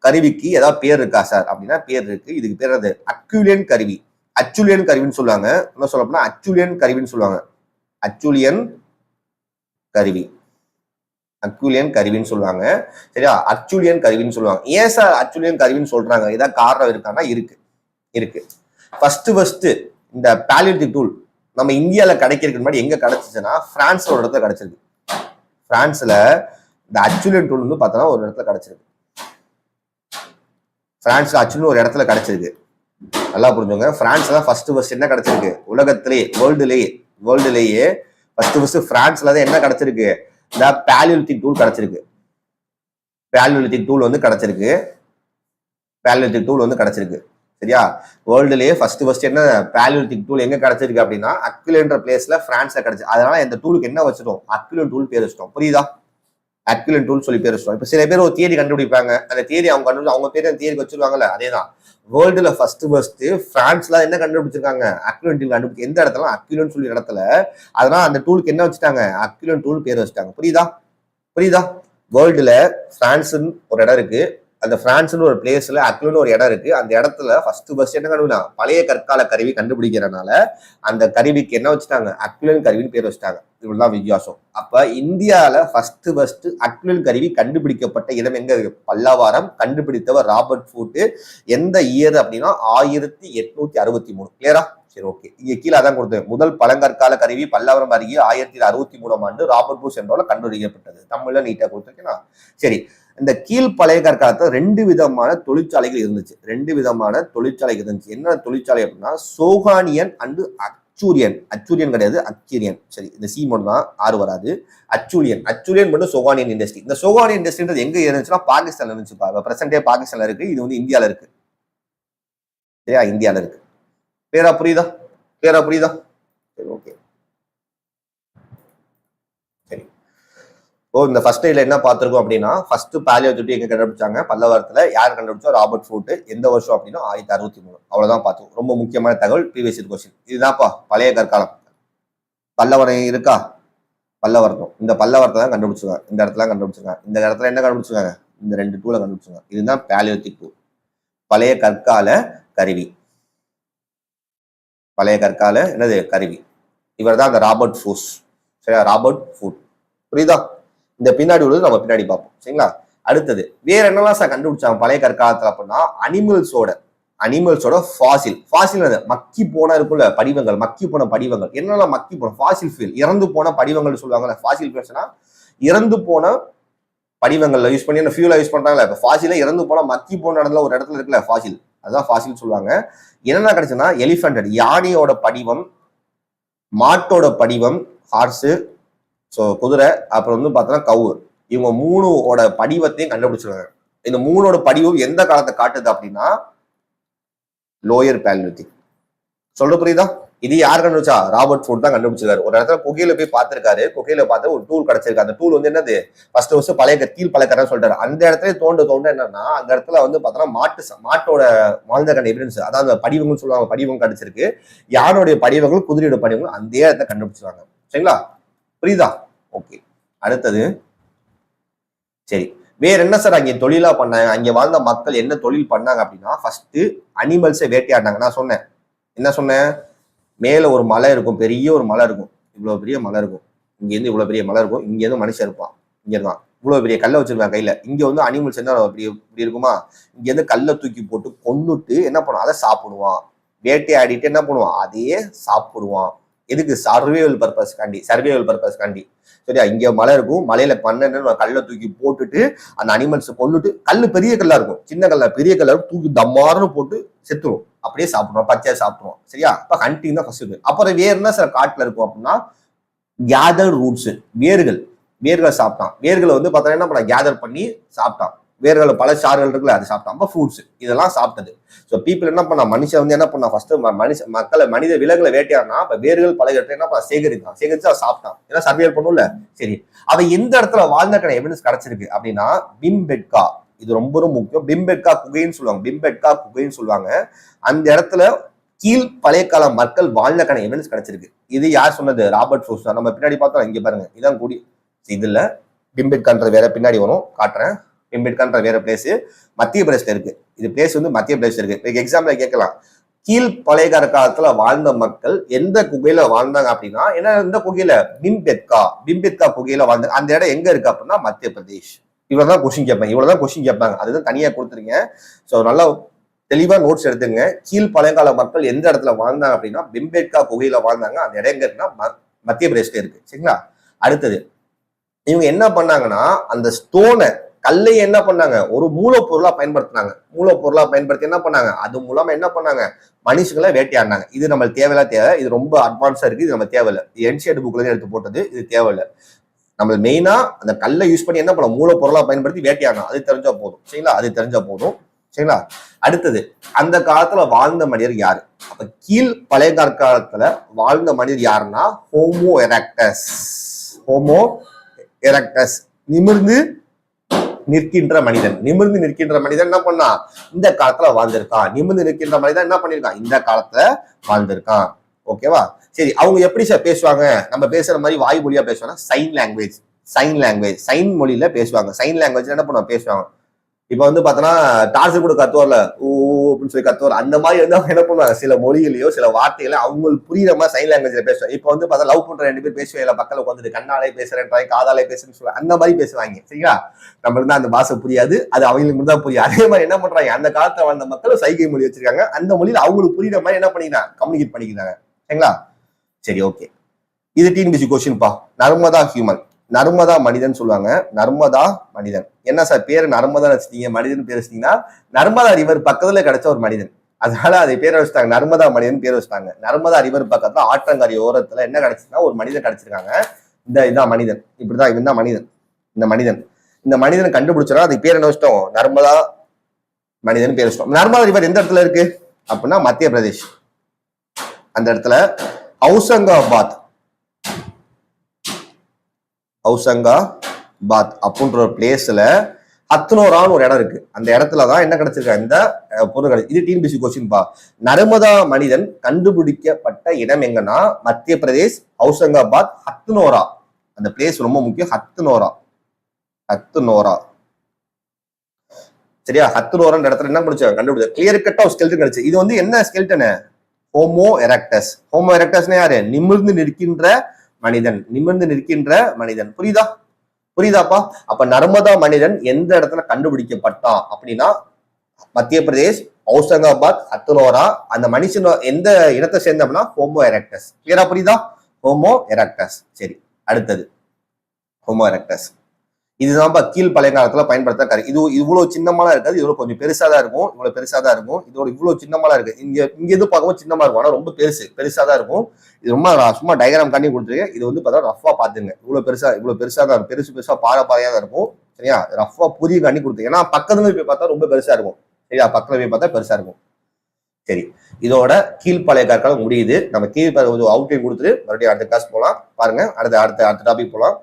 கருவிக்கு ஏதாவது பேர் இருக்கா சார் அப்படின்னா பேர் இருக்கு. இதுக்கு பேர் அது அக்யூலியன் கருவி. அச்சுலியன் கருவின்னு சொல்லுவாங்க. என்ன சொல்ல போனா அச்சுலியன் கருவின்னு சொல்லுவாங்க. அச்சுலியன் கருவின்னு சொல்லுவாங்க. சரியா? அச்சுலியன் கருவின்னு சொல்லுவாங்க. ஏன் சார் அச்சுலியன் கருவின்னு சொல்றாங்க? ஏதாவது காரணம் இருக்கான்னா இருக்கு. ஃபர்ஸ்ட் இந்த பேலியோலிதிக் டூல் நம்ம இந்தியாவில கிடைக்கிறதுக்கு முன்னாடி எங்க கிடைச்சிச்சுன்னா பிரான்ஸ்ல ஒரு இடத்துல கிடைச்சிருக்கு. பிரான்ஸ்ல இந்த அச்சுலியன் டூல் வந்து பார்த்தோன்னா ஒரு இடத்துல கிடைச்சிருக்கு. பிரான்ஸ்ல அச்சுலியன் ஒரு இடத்துல கிடைச்சிருக்கு. நல்லா புரிஞ்சுங்க. பிரான்ஸ்ல தான் ஃபர்ஸ்ட் என்ன கிடைச்சிருக்கு? உலகத்திலேயே வேர்ல்டுலேயே ஃபர்ஸ்ட் பிரான்ஸ்ல தான் என்ன கிடைச்சிருக்கு? இந்த பேலியோலிதிக் டூல் கிடைச்சிருக்கு. பேலியோலிதிக் டூல் வந்து கிடைச்சிருக்கு. சரியா? வேர்ல்டுலயே ஃபர்ஸ்ட் என்ன பேலியோலிதிக் டூல் எங்க கிடைச்சிருக்கு அப்படின்னா அக்யூலியன்ற பிளேஸ்ல பிரான்ஸ்ல கிடைச்சு. அதனால இந்த டூலுக்கு என்ன வச்சிட்டோம்? அக்யூலியன் டூல் பேர் வச்சிட்டோம். புரியுதா? அக்யூலியன் டூல் சொல்லி பேர் வச்சிட்டோம். இப்ப சில பேர் ஒரு தியரி கண்டுபிடிப்பாங்க. அந்த தியரி அவங்க பேர் அந்த தியரி வச்சிருவாங்கல்ல, அதேதான். வேர்ல்டுல ஃபர்ஸ்ட் பிரான்ஸ்ல என்ன கண்டுபிடிச்சிருக்காங்க? அக்யூலியன் டூல் கண்டுபிடிச்சு. எந்த இடத்துல? அக்யூலியன் சொல்லி இடத்துல. அதனால அந்த டூலுக்கு என்ன வச்சுட்டாங்க? அக்யூலியன் டூல் பேர் வச்சுட்டாங்க. புரியுதா? வேர்ல்டுல பிரான்ஸ்ன்னு ஒரு இடம் இருக்கு. அந்த பிரான்ஸ்னு ஒரு பிளேஸ்ல அக்யூலியன் ஒரு இடம் இருக்கு. அந்த இடத்துல ஃபர்ஸ்ட் என்ன கண்டுபிடிக்கலாம்? பழைய கற்கால கருவி கண்டுபிடிக்கிறதுனால அந்த கருவிக்கு என்ன வச்சுட்டாங்க? அக்யூலியன் கருவின்னு பேர் வச்சுட்டாங்க. இவ்வளவுதான் வித்தியாசம். அப்ப இந்தியாவில ஃபர்ஸ்ட் அக்யூலியன் கருவி கண்டுபிடிக்கப்பட்ட இடம் எங்க இருக்கு? பல்லவரம். கண்டுபிடித்தவர் ராபர்ட் ஃபூட். எந்த இயர் அப்படின்னா 1863. கிளியரா? சரி, ஓகே. இங்க கீழே அதான் கொடுத்தேன். முதல் பழங்கற்கால கருவி பல்லவரம் அருகே 1863 ராபர்ட் ஃபூட் என்பவரால் கண்டுபிடிக்கப்பட்டது. தமிழ்ல நீட்டா கொடுத்துருக்கேன். சரி, இந்த கீழ் பழைய கற்காலத்துல 2 விதமான தொழிற்சாலைகள் இருந்துச்சு. என்ன தொழிற்சாலை அப்படின்னா சோகானியன் அண்ட் அச்சூரியன் கிடையாது, அச்சீரியன். சரி, இந்த சி மட்டும் தான், ஆறு வராது. அச்சூரியன் மட்டும் சோகானியன் இண்டஸ்ட்ரி. இந்த சோகானியன் இண்டஸ்ட்ரின்றது எங்க இருந்துச்சுன்னா பாகிஸ்தான்ல இருந்துச்சுப்பா. பிரசன்டே பாகிஸ்தான்ல இருக்கு. இது வந்து இந்தியால இருக்கு. சரியா? இந்தியால இருக்கு. பேரா புரியுதா? சரி, ஓகே. சரி, இந்த ஃபர்ஸ்ட் இதுல என்ன பார்த்திருக்கோம் அப்படின்னா ஃபர்ஸ்ட் பேலியோலிதிக் எங்க கண்டுபிடிச்சாங்க? பல்லவரத்துல. யார் கண்டுபிடிச்சா? Robert Foote. எந்த வருஷம் அப்படின்னா 1863. அவ்வளவுதான் பார்த்தோம். ரொம்ப முக்கியமான தகவல், ப்ரீவியஸ் இயர் கொஸ்டின். இதுதான்ப்பா பழைய கற்காலம். பல்லவரம் இருக்கா? பல்லவரம். இந்த பல்லவரத்தை தான் கண்டுபிடிச்சாங்க. இந்த இடத்துல கண்டுபிடிச்சாங்க. இந்த இடத்துல என்ன கண்டுபிடிச்சாங்க? இந்த 2 டூலை கண்டுபிடிச்சாங்க. இதுதான் பேலியோலிதிக் டூல். பழைய கற்கால கருவி. பழைய கற்கால என்னது கருவி. இவர் தான் அந்த ராபர்ட் ஃபூஸ். சரியா, ராபர்ட் ஃபூட். புரியுதா? இந்த பின்னாடி உள்ளது நம்ம பின்னாடி பார்ப்போம். சரிங்களா? அடுத்தது வேற என்னெல்லாம் சார் கண்டுபிடிச்சாங்க பழைய கற்காலத்துல அப்படின்னா, அனிமல்ஸோட ஃபாசில் மக்கி போன இருக்குல்ல படிவங்கள், மக்கி போன படிவங்கள். என்னெல்லாம் மக்கி போன ஃபாசில் ஃபியூல், இறந்து போன படிவங்கள் சொல்லுவாங்கல்ல. ஃபாசில் ஃபியூல்ஸ்னா இறந்து போன படிவங்கள்ல யூஸ் பண்ணி ஃபியூலா யூஸ் பண்றாங்கல்ல. இப்ப ஃபாசில இறந்து போன மக்கி போன இடத்துல ஒரு இடத்துல இருக்குல்ல ஃபாசில், அதுதான் ஃபாசில் சொல்லுவாங்க. என்னென்ன கிடைச்சுன்னா எலிஃபண்ட், யானையோட படிவம், மாட்டோட படிவம், ஹார்ஸு, ஸோ குதிரை, அப்புறம் வந்து பார்த்தோன்னா கவு. இவங்க 3ஓட படிவத்தையும் கண்டுபிடிச்சிருக்காங்க. இந்த 3ஓட படிவம் எந்த காலத்தை காட்டுது அப்படின்னா லோயர் பேலியோலித்திக். சொல்ற புரியுதா? இது யார் கண்டுபிடிச்சா? ராபர்ட் ஃபுட் தான் கண்டுபிடிச்சிருக்காரு. ஒரு இடத்துல குகையில போய் பார்த்திருக்காரு. குகையில பார்த்து ஒரு டூல் கிடைச்சிருக்கு. அந்த டூல் வந்து என்னது, ஃபர்ஸ்ட் பழைய கீழ் பழைய சொல்லிட்டாரு. அந்த இடத்துல தோண்ட என்னன்னா அந்த இடத்துல வந்து பார்த்தோன்னா மாட்டோட வாழ்ந்த கண்ட எவிடன்ஸ், அதாவது படிவங்கள் சொல்லுவாங்க, படிவம் கிடைச்சிருக்கு. யானுடைய படிவங்கள், குதிரையோட படிவங்கள் அந்த இடத்துல கண்டுபிடிச்சிருக்காங்க. சரிங்களா? புரியுதா? ஓகே. அடுத்தது சரி, வேற என்ன சார் அங்கே தொழிலா பண்ணாங்க? அங்கே வாழ்ந்த மக்கள் என்ன தொழில் பண்ணாங்க அப்படின்னா, ஃபர்ஸ்ட் அனிமல்ஸை வேட்டையாடினாங்க. நான் சொன்னேன், என்ன சொன்னேன், மேல ஒரு மலை இருக்கும், பெரிய ஒரு மலை இருக்கும், இவ்வளவு பெரிய மலை இருக்கும், இங்க இருந்து இவ்வளவு பெரிய மலை இருக்கும், இங்க இருந்து மனுஷன் இருப்பான், இங்க இருக்கான், இவ்வளவு பெரிய கல்லை வச்சிருக்கான் கையில. இங்க வந்து அனிமல்ஸ் என்ன இப்படி இருக்குமா, இங்க இருந்து கல்லை தூக்கி போட்டு கொன்னுட்டு என்ன பண்ணுவான், அதை சாப்பிடுவான். வேட்டையாடிட்டு என்ன பண்ணுவான், அதையே சாப்பிடுவான். எதுக்கு? சர்வைவல் பர்பஸ் காண்டி. சரியா? இங்க மலை இருக்கும், மலையில பண்ண கல்லை தூக்கி போட்டுட்டு அந்த அனிமல்ஸ் கொண்டுட்டு, கல்லு பெரிய கல்லா இருக்கும், சின்ன கல்லா பெரிய கல்லா இருக்கும், தூக்கி தம்மாருன்னு போட்டு செத்துரும், அப்படியே சாப்பிடுவோம், பச்சையா சாப்பிடுவோம். சரியா? இப்ப ஹண்டிங் தான் ஃபர்ஸ்ட். அப்புறம் வேற என்ன சார் காட்டுல இருக்கும் அப்படின்னா, கேதர் ரூட்ஸ், வேர்களை சாப்பிட்டான். வேர்களை வந்து பார்த்தா என்ன பண்ண, கேதர் பண்ணி சாப்பிட்டான். வேர்களை பல சாறுகள் இருக்குல்ல, அது சாப்பிட்டான். அப்ப ஃப்ரூட்ஸ் இதெல்லாம் சாப்பிட்டது. ஸோ பீப்புள் என்ன பண்ணா, மனுஷன் வந்து என்ன பண்ணா, ஃபர்ஸ்ட் மனித விலங்குகளை வேட்டையாடினா, அப்ப வேர்கள் பழகிட்ட என்ன பண்ண, சேகரிச்சு அதை சாப்பிட்டான். ஏன்னா சர்வைவல் பண்ணும்ல. சரி, அவ எந்த இடத்துல வாழ்ந்த எவிடன்ஸ் கிடைச்சிருக்கு அப்படின்னா பிம்பெட்கா. இது ரொம்ப ரொம்ப முக்கியம். பிம்பெட்கா குகைன்னு சொல்லுவாங்க. அந்த இடத்துல கீழ் பழைய கால மக்கள் வாழ்ந்த எவிடன்ஸ் கிடைச்சிருக்கு. இது யார் சொன்னது? ராபர்ட் ஃபூஸ். நம்ம பின்னாடி பார்த்தோம், இங்க பாருங்க, இதான் கூடி. இதுல பிம்பெட்கான்ற வேற பின்னாடி வரும், காட்டுறேன். பிம்பெட்கான்ற வேற பிளேஸ் மத்திய பிரதேசல இருக்கு. இது பிளேஸ் வந்து மத்திய பிரதேச இருக்கு. எக்ஸாம்பிள் கேட்கலாம், கீழ் பழைய காலத்துல வாழ்ந்த மக்கள் எந்த குகையில வாழ்ந்தாங்க அப்படின்னா, ஏன்னா இந்த குகையில பிம்பெட்கா குகையில வாழ்ந்த அந்த இடம் எங்க இருக்கு அப்படின்னா மத்திய பிரதேஷ். இவ்வளவுதான் கொஸ்டின் கேட்பாங்க. அதுதான் தனியா கொடுத்துருங்க. ஸோ நல்லா தெளிவா நோட்ஸ் எடுத்துங்க. கீழ் பழையகால மக்கள் எந்த இடத்துல வாழ்ந்தாங்க அப்படின்னா பிம்பெட்கா குகையில வாழ்ந்தாங்க. அந்த இடம் எங்க இருக்குன்னா மத்திய பிரதேசல இருக்கு. சரிங்களா? அடுத்தது இவங்க என்ன பண்ணாங்கன்னா, அந்த ஸ்டோனை, கல்லை என்ன பண்ணாங்க, ஒரு மூலப்பொருளா பயன்படுத்தி என்ன பண்ணாங்க, அது மூலமா என்ன பண்ணாங்க, மனுஷங்களை வேட்டையாடினாங்க. இது நம்மளுக்கு தேவை. இது ரொம்ப அட்வான்ஸா இருக்கு, இது நம்ம தேவையில்லை. என்சிஆர்டி புக்ல இருந்து எடுத்து போட்டது, இது தேவையில்லை. நம்ம மெயினா அந்த கல்லை யூஸ் பண்ணி என்ன பண்ண, மூலப்பொருளா பயன்படுத்தி வேட்டையாடணும். அது தெரிஞ்சா போதும். சரிங்களா? சரிங்களா? அடுத்தது, அந்த காலத்துல வாழ்ந்த மனிதர் யாரு? அப்ப கீழ் பழைய காலத்துல வாழ்ந்த மனிதர் யாருன்னா ஹோமோ எரக்டஸ், நிமிர்ந்து நிற்கின்ற மனிதன். என்ன பண்ணா, இந்த காலத்துல வாழ்ந்திருக்கான். நிமிர்ந்து நிற்கின்ற மனிதன் என்ன பண்ணிருக்கான், இந்த காலத்துல வாழ்ந்திருக்கான். ஓகேவா? சரி, அவங்க எப்படி சார் பேசுவாங்க? நம்ம பேசுற மாதிரி வாய் மொழியா பேசுவாங்க. சைன் மொழியில பேசுவாங்க. சைன் லாங்குவேஜ் என்ன பண்ணுவாங்க, பேசுவாங்க. இப்ப வந்து பாத்தோன்னா டார்ச்சர் கூட கத்துவார்ல, ஊ அப்படின்னு சொல்லி கத்துவார். அந்த மாதிரி வந்து அவங்க என்ன பண்ணுவாங்க, சில மொழிகளையோ சில வார்த்தைகளை அவங்களுக்கு புரியுற மாதிரி சைன் லாங்குவேஜ்ல பேசுவாங்க. இப்ப வந்து பார்த்தா லவ் பண்ற 2 பேர் பேசுவாங்க, பக்கத்துல உட்காந்துட்டு கண்ணாலே பேசுறேன், காதாலே பேசுறேன்னு சொல்லுவாங்க. அந்த மாதிரி பேசுவாங்க. சரிங்களா? நம்மளுக்கு தான் அந்த பாஷை புரியாது, அது அவங்களுக்கு தான் புரியும். அதே மாதிரி என்ன பண்றாங்க, அந்த காலத்துல வாழ்ந்த மக்கள் சைகை மொழி வச்சிருக்காங்க. அந்த மொழியில அவங்களுக்கு புரியுற மாதிரி என்ன பண்ணிக்கிறாங்க, கம்யூனிகேட் பண்ணிக்கிறாங்க. சரிங்களா? சரி, ஓகே. இது டிஎன்பிஎஸ்சி கொஸ்டின்பா. நர்மதா மனிதன் சொல்லுவாங்க. நர்மதா மனிதன். என்ன சார் பேரு நர்மதா வச்சுட்டீங்க, மனிதன் பேர் வச்சிட்டீங்கன்னா, நர்மதா ரிவர் பக்கத்துல கிடைச்ச ஒரு மனிதன், அதனால அதை பேரை வச்சுட்டாங்க, நர்மதா மனிதன் பேர் வச்சுட்டாங்க. நர்மதா ரிவர் பக்கத்துல ஆற்றங்கரை ஓரத்துல என்ன கிடைச்சுன்னா ஒரு மனிதன் கிடைச்சிருக்காங்க. இதான் மனிதன், இப்படிதான் இவன் தான் மனிதன். இந்த மனிதனை கண்டுபிடிச்சோன்னா அதுக்கு பேர் என்ன வச்சிட்டோம், நர்மதா மனிதன் பேர் வச்சிட்டோம். நர்மதா ரிவர் எந்த இடத்துல இருக்கு அப்படின்னா மத்திய பிரதேஷ். அந்த இடத்துல ஹவுசங்காபாத் அப்படின்ற ஒரு பிளேஸ்ல ஹத்னோரான்னு ஒரு இடம் இருக்கு. அந்த இடத்துலதான் என்ன கிடைச்சிருக்காங்க, இந்த பொருள் கிடைச்சு. இது டிஎன்பிஎஸ்சி கொஸ்டின் பா. நர்மதா மனிதன் கண்டுபிடிக்கப்பட்ட இடம் எங்கன்னா மத்திய பிரதேஷ், ஹவுசங்காபாத், ஹத்னோரா. அந்த பிளேஸ் ரொம்ப முக்கியம். ஹத்னோரா. சரியா? ஹத்துனோரன்ற இடத்துல என்ன முடிச்சாங்க கண்டுபிடிச்சா கிளியர் கட்டா ஒரு ஸ்கெல்டன் கிடைச்சு. இது வந்து என்ன ஸ்கெல்டனு? Homo erectus. ஹோமோ எரக்டஸ்னா யாரு? நிமிர்ந்து நிற்கின்ற மனிதன். நிமிர்ந்து நிற்கின்ற மனிதன். புரியுதாப்பா? அப்ப நர்மதா மனிதன் எந்த இடத்துல கண்டுபிடிக்கப்பட்டான் அப்படின்னா மத்திய பிரதேஷ், ஹவுசங்காபாத், ஹத்துனோரா. அந்த மனுஷன் எந்த இடத்தை சேர்ந்தோம்னா ஹோமோ எரக்டஸ். கிளியரா புரியுதா? Homo erectus. சரி, அடுத்தது ஹோமோ எரக்டஸ். இதுதான்ப்பா கீழ் பழைய காலத்துல பயன்படுத்த இது இவ்வளவு சின்னமாலாம் இருக்காது. இவ்வளவு கொஞ்சம் பெருசா தான் இருக்கும். இவ்வளவு பெருசா தான் இருக்கும். இதோட இவ்வளவு சின்னமாலாம் இருக்கு. இங்க எது பார்க்கவும் சின்னமா இருக்கும், ஆனா ரொம்ப பெருசா தான் இருக்கும். இது ரொம்ப சும்மா டயக்ராம் காண்டி கொடுத்துருக்கேன். இது வந்து பார்த்தா ரஃபா பாத்துங்க. இவ்வளவு பெருசா தான் இருக்கும். பெருசா பாறையா தான் இருக்கும். சரியா? ரஃபா புதிய காண்டி கொடுத்து, ஏன்னா பக்கத்துல போய் பார்த்தா ரொம்ப பெருசா இருக்கும். சரியா? பக்கத்துல போய் பார்த்தா பெருசா இருக்கும். சரி, இதோட கீழ்ப்பழைய கற்காலம் முடியுது. நம்ம அவுட்லைன் கொடுத்துட்டு மறுபடியும் அடுத்த கிளாஸ் போகலாம். பாருங்க, அடுத்த டாபிக் போகலாம்.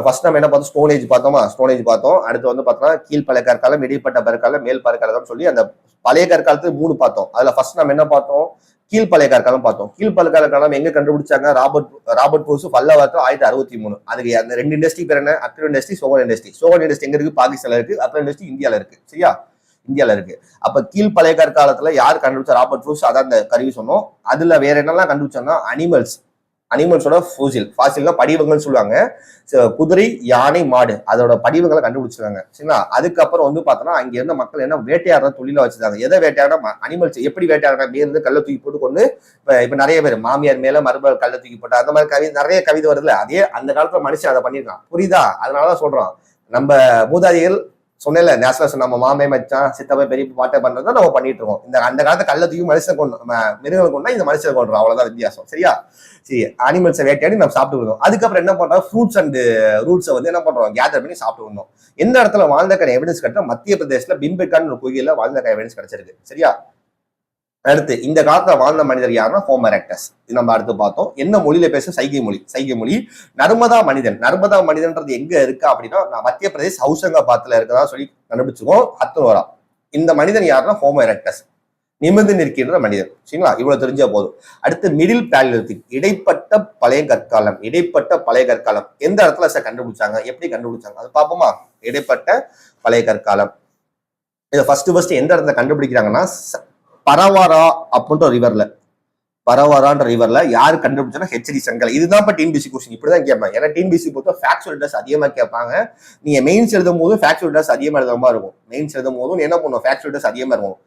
ஃபர்ஸ்ட் நம்ம என்ன பார்த்தோம்? ஸ்டோனேஜ் பார்த்தோமா? ஸ்டோனேஜ் பார்த்தோம். அடுத்து வந்து பார்த்தோம்னா கீழ்ப்பழைய கற்காலம், இடைப்பட்ட பற்காலம், மேல் பற்காலம் சொல்லி அந்த பழைய கற்காலத்துக்கு 3 பார்த்தோம். அதுல ஃபர்ஸ்ட் நம்ம என்ன பார்த்தோம்? கீழ்ப்பழைய கற்காலம் பார்த்தோம். கீழ்ப்பழைய கற்காலம் எங்க கண்டுபிடிச்சாங்க? ராபர்ட் ப்ரூஸ் பல்லவாரத்தில் 1063. அதுக்கு அந்த 2 இண்டஸ்ட்ரி பேர் என்ன? அக்ரோ industry, Soan industry. Soan industry எங்க இருக்கு? பாகிஸ்தான்ல இருக்கு. அக்ரோ இண்டஸ்ட்ரி இந்தியால இருக்கு. சரியா? இந்தியால இருக்கு. அப்ப கீழ்ப்பழைய கற்காலத்துல யார் கண்டுபிடிச்சா? Robert Bruce. அதான் அந்த கருவி சொன்னோம். அதுல வேற என்னெல்லாம் கண்டுபிடிச்சாங்கன்னா அனிமல்ஸோட ஃபாசில்னா படிவங்கள் சொல்லுவாங்க. குதிரை, யானை, மாடு அதோட படிவங்களை கண்டுபிடிச்சிருக்காங்க. சரிங்களா? அதுக்கப்புறம் வந்து பார்த்தோம்னா அங்க இருந்த மக்கள் என்ன வேட்டையாடுற தொழில வச்சிருக்காங்க. எதை வேட்டையாடுற? அனிமல்ஸ் எப்படி வேட்டையாடுற? மேல கல்ல தூக்கி போட்டு கொண்டு இப்ப நிறைய பேர் மாமியார் மேல மருமகள் கல்ல தூக்கி போட்டு அந்த மாதிரி நிறைய கவிதை வருதுல. அதே அந்த காலத்துல மனுஷன் அதை பண்ணியிருக்கான். புரியுதா? அதனாலதான் சொல்றோம், நம்ம மூதாதிகள் சொன்னேன்ல, நேஷனல் நம்ம மாமே மச்சான் சித்தப்பா பெரிய பாட்டை பண்றதை நம்ம பண்ணிட்டு இருக்கோம். அந்த காலத்து கள்ளத்தையும் மனுஷன் கொண்டு மிருகங்களை கொண்டா இந்த மனுஷன் கொண்டுறோம். அவ்வளவுதான் வித்தியாசம். சரியா? சரி, அனிமல்ஸை வேட்டையாடி நம்ம சாப்பிட்டு வந்தோம். அதுக்கப்புறம் என்ன பண்றோம்? ஃப்ரூட்ஸ் அண்ட் ரூட்ஸை வந்து என்ன பண்றோம்? கேதர் பண்ணி சாப்பிட்டு வந்தோம். எந்த இடத்துல வாழ்ந்தக்கான எவிடன்ஸ் கிடைச்சா? மத்திய பிரதேசத்துல பிம்பெக்கான ஒரு கோயில வாழ்ந்தக்கான எவிடன்ஸ் கிடைச்சிருக்கு. சரியா? அடுத்து இந்த காலத்துல வாழ்ந்த மனிதர் யாருன்னா ஹோமோ எரக்டஸ். இது நம்ம அடுத்து பார்த்தோம். என்ன மொழியில பேச? சைகை மொழி. நர்மதா மனிதன்றது எங்க இருக்கு அப்படின்னா மத்திய பிரதேஷ் ஹவுசங்காபாத்ல இருக்கதா சொல்லி கண்டுபிடிச்சிருக்கோம். ஹத்துனோரா. இந்த மனிதன் யாருன்னா ஹோமோ எரக்டஸ், நிமிர்ந்து நிற்கின்ற மனிதன். சரிங்களா? இவ்வளவு தெரிஞ்சா போதும். அடுத்து மிடில் பேலியோலித்திக், இடைப்பட்ட பழைய கற்காலம். எந்த இடத்துல கண்டுபிடிச்சாங்க? எப்படி கண்டுபிடிச்சாங்க? அது பார்ப்போமா? இடைப்பட்ட பழைய கற்காலம் இதை ஃபர்ஸ்ட் எந்த இடத்துல கண்டுபிடிக்கிறாங்கன்னா பரவாரா அப்படின்ற ரிவர்ல யாரு கண்டுபிடிச்சா? ஹெச்டி சங்கல். இதுதான் இப்ப டிஎன்பிசி கொஸ்டின் இப்படிதான் கேட்பாங்க. ஏன்னா டிஎன்பிசி பொறுத்த ஃபேக்சுவல் டெஸ்ட் அதிகமா கேட்பாங்க. நீங்க மெயின்ஸ் எழுதும் போதும் ஃபேக்சுவல் டெஸ்ட் அதிகமா எழுதுற மாதிரி இருக்கும். மெயின்ஸ் எழுதும் போதும் என்ன பண்ணுவோம்? ஃபேக்சுவல் டெஸ்ட் அதிகமா இருக்கும்.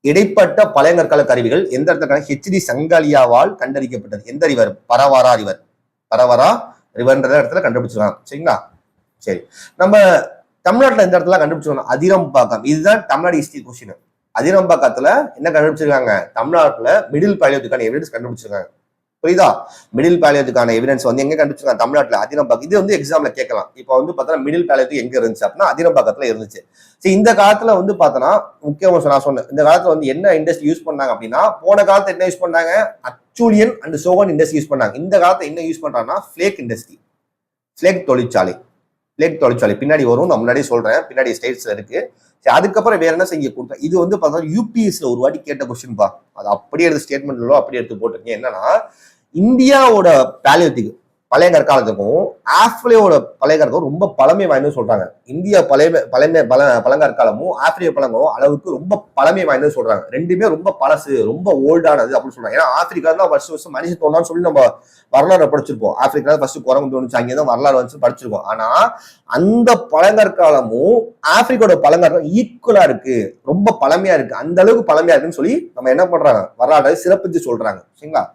இடைப்பட்ட பழைய கற்கால கருவிகள் எந்த இடத்துல? ஹெச்டி சங்காலியாவால் கண்டறிக்கப்பட்டது. எந்த ரிவர்? பரவாரா ரிவர்ன்ற இடத்துல கண்டுபிடிச்சிருக்காங்க. சரிங்களா? சரி, நம்ம தமிழ்நாட்டுல எந்த இடத்துல கண்டுபிடிச்சிருக்கோம்? அதிரம்பாக்கம். இதுதான் தமிழ்நாடு ஹிஸ்டரி கொஸ்டின். அதிரம்பாக்கத்துல என்ன கண்டுபிடிச்சிருக்காங்க? தமிழ்நாட்டுல மிடில் பேலியோத்துக்கான எவிடன்ஸ் கண்டுபிடிச்சிருக்காங்க. புரியுதா? மிடில் பேலியோத்துக்கான எவிடன்ஸ் வந்து எங்க கண்டுபிடிச்சிருக்காங்க? தமிழ்நாட்டுல அதிரம்பாக்கம். இது வந்து எக்ஸாம்ல கேட்கலாம். இப்போ வந்து பார்த்தா மிடில் பேலியோத்து எங்க இருந்துச்சு அப்படின்னா அதிரம்பாக்கத்துல இருந்துச்சு. சரி, இந்த காலத்துல வந்து பார்த்தோன்னா முக்கியமா நான் சொன்னேன், இந்த காலத்துல வந்து என்ன இண்டஸ்ட்ரி யூஸ் பண்ணாங்க அப்படின்னா போன காலத்துல என்ன யூஸ் பண்ணாங்க? அச்சூலியன் அண்ட் சோகன் இண்டஸ்ட்ரி யூஸ் பண்ணாங்க. இந்த காலத்துல என்ன யூஸ் பண்றாங்கன்னா ஃபிளேக் தொழிற்சாலை. பின்னாடி வரும், நான் முன்னாடி சொல்றேன், பின்னாடி ஸ்டேட்ஸ்ல இருக்கு. சரி, அதுக்கப்புறம் வேற என்ன செய்ய கொடுத்தா? இது வந்து பார்த்தா யூபிஎஸ்ல ஒரு வாட்டி கேட்ட கொஸ்டின் பா. அது அப்படியே எடுத்து ஸ்டேட்மெண்ட்ல அப்படியே எடுத்து போட்டிருக்கீங்க. என்னன்னா இந்தியாவோட பேலியோத்திக் பழைய கற்காலத்துக்கும் ஆப்பிரிக்காவோட பழைய கற்காலம் ரொம்ப பழமை வாய்ந்தது சொல்றாங்க. இந்தியா பழங்கற்காலமும் ஆப்பிரிக்க பழங்கும் அளவுக்கு ரொம்ப பழமை வாய்ந்தது சொல்றாங்க. ரெண்டுமே ரொம்ப பழசு, ரொம்ப ஓல்டானது அப்படின்னு சொல்றாங்க. ஏன்னா ஆப்பிரிக்கா தான் வருஷம் மனுஷன் தோணான்னு சொல்லி நம்ம வரலாறு படிச்சிருப்போம். ஆப்பிரிக்கா ஃபர்ஸ்ட் குரங்கு தோணுச்சு, அங்கேதான் வரலாறு வந்து படிச்சிருக்கோம். ஆனா அந்த பழங்கற்காலமும் ஆப்பிரிக்காவோட பழங்கற்காலம் ஈக்குவலா இருக்கு, ரொம்ப பழமையா இருக்கு. அந்த அளவுக்கு பழமையா இருக்குன்னு சொல்லி நம்ம என்ன பண்றாங்க? வரலாற்றை சிறப்பிச்சு சொல்றாங்க. சரிங்களா?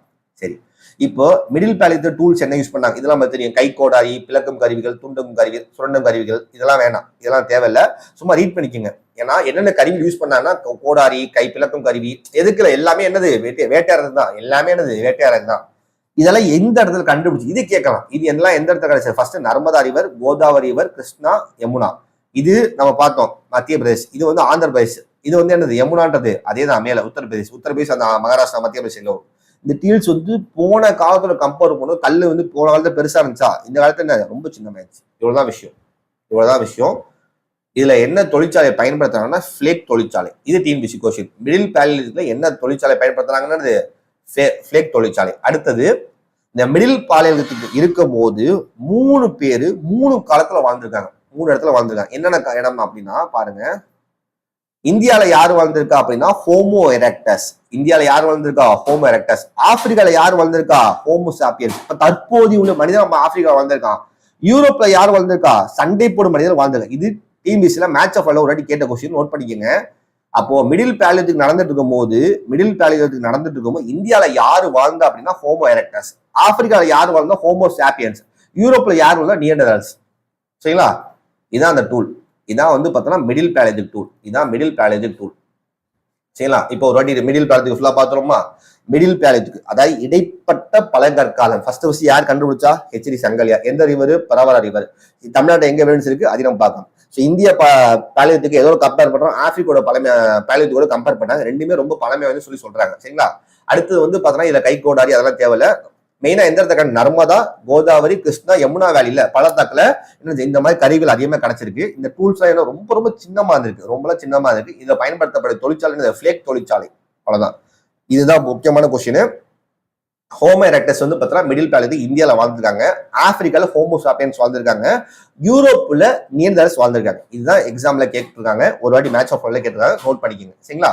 சரி, இப்போ மிடில் பேலியோத் டூல்ஸ் என்ன யூஸ் பண்ணாங்க? இதெல்லாம் நம்ம தெரியும். கை கோடாரி, பிளக்கும் கருவிகள், துண்டும் கருவிகள், சுரண்டும் கருவிகள். இதெல்லாம் வேணாம், இதெல்லாம் தேவையில்லை. சும்மா ரீட் பண்ணிக்கோங்க. ஏன்னா என்னென்ன கருவிகள் யூஸ் பண்ணாங்கன்னா கோடாரி, கை பிளக்கும் கருவி, எதுக்குல எல்லாமே என்னது? வேட்டையாடுறது தான். எல்லாமே என்னது? வேட்டையாடுறது தான். இதெல்லாம் எந்த இடத்துல கண்டுபிடிச்சு? இது கேட்கலாம். இது எல்லாம் எந்த இடத்துல கிடைச்சது? First Narmada river, Godavari river, Krishna, Yamuna. இது நம்ம பார்த்தோம் மத்திய பிரதேஷ். இது வந்து ஆந்திர பிரதேஷ். இது வந்து என்னது? யமுனான்றது அதே தான் மேல உத்தரப்பிரதேஷ் அந்த மகாராஷ்டிரா மத்திய பிரதேஷ்ல. இந்த டீல்ஸ் வந்து போன காலத்துல கம்பேர் பண்ணும்போது கல் வந்து போன காலத்துல பெருசா இருந்துச்சா? இந்த காலத்துல என்ன? ரொம்ப சின்னமாயிடுச்சு. இவ்வளவுதான் விஷயம். இதுல என்ன தொழிற்சாலை பயன்படுத்துறாங்கன்னா ஃபிளேக் தொழிற்சாலை. இது டிஎன்பிசி கொஸ்டின். மிடில் பேலியோலித்ல என்ன தொழிற்சாலை பயன்படுத்துறாங்கன்னு ஃபிளேக் தொழிற்சாலை. அடுத்தது இந்த மிடில் பாலியோலித்திக் இருக்கும் போது 3 பேரு 3 காலத்துல வாழ்ந்திருக்காங்க. 3 இடத்துல வாழ்ந்திருக்காங்க. என்னென்ன இடம் அப்படின்னா பாருங்க, இந்தியால யார் வாழ்ந்திருக்கா அப்படின்னா ஹோமோ எரெக்டஸ். இந்தியால யார் வாழ்ந்திருக்கா? Homo erectus. ஆப்பிரிக்கால யார் வாழ்ந்திருக்கா? Homo sapiens. இப்ப தற்போதைய உள்ள மனிதன் நம்ம ஆப்பிரிக்கா வாழ்ந்திருக்கான். யூரோப்ல யார் வாழ்ந்திருக்கா? சண்டை போடும் மனிதர் வாழ்ந்திருக்கா. இது டிபிசில மேட்ச் ஆஃப் ஒரு வாட்டி கேட்ட கொஸ்டின் நோட் பண்ணிக்கங்க. அப்போ மிடில் பேலியத்துக்கு நடந்துட்டு இருக்கும் போது இந்தியால யாரு வாழ்ந்தா அப்படின்னா ஹோமோ எரெக்டஸ். ஆப்பிரிக்கால யார் வாழ்ந்தா ஹோமோ சாப்பியன்ஸ். யூரோப்ல யார் வாழ்ந்தா நியண்டர்தல்ஸ். சரிங்களா? இதான் அந்த டூல். இதான் வந்து பார்த்தோம்னா மிடில் பேலியத்திக் டூல். இதான் மிடில் பேலியத்திக் டூல். சரிங்களா? இப்போ ஒரு வாட்டி மிடில் பேலியத்துக்கு ஃபுல்லா பாத்துறோமா? மிடில் பேலியத்துக்கு அதாவது இடைப்பட்ட பழங்கற்காலம் ஃபர்ஸ்ட் யார் கண்டுபிடிச்சா? ஹெச்டி சங்கலியா. எந்த ரிவர்? பரவர ரிவர். தமிழ்நாட்டை எங்க எவிடன்ஸ் இருக்கு? அது நம்ம பார்க்கலாம். இந்திய பேலியத்துக்கு ஏதோ கம்பேர் பண்றோம், ஆப்பிரிக்கோட பழமை பேலியத்தோட கம்பேர் பண்ணாங்க. ரெண்டுமே ரொம்ப பழமையா வந்து சொல்றாங்க. சரிங்களா? அடுத்தது வந்து பாத்தீங்கன்னா இதுல கைகோடாரி அதெல்லாம் தேவையில்ல. மெயினா எந்த இடத்துல நர்மதா, கோதாவரி, கிருஷ்ணா, யமுனா வேலியில பள்ளத்தாக்குல இந்த மாதிரி கருவிகள் அதிகமா கிடைச்சிருக்கு. இந்த டூல்ஸ் எல்லாம் ரொம்ப ரொம்ப சின்னமா இருக்கு, ரொம்ப சின்னமா இருக்கு. இதை பயன்படுத்தப்பட்ட தொழிற்சாலை ஃபிளேக் தொழிற்சாலை. அவ்வளவுதான். இதுதான் முக்கியமான கொஸ்டின். ஹோமோ எரெக்டஸ் வந்து பார்த்தீங்கன்னா மிடில் பேலியத்துக்கு இந்தியால வாழ்ந்துருக்காங்க. ஆப்பிரிக்கால ஹோமோ சாப்பியன்ஸ் வாழ்ந்திருக்காங்க. யூரோப்ல நியண்டர்தல்ஸ் வாழ்ந்திருக்காங்க. இதுதான் எக்ஸாம்ல கேட்டிருக்காங்க. ஒரு வாட்டி மேட்ச் ஆஃப் கேட்டிருக்காங்க. நோட் பண்ணிக்கோங்க. சரிங்களா?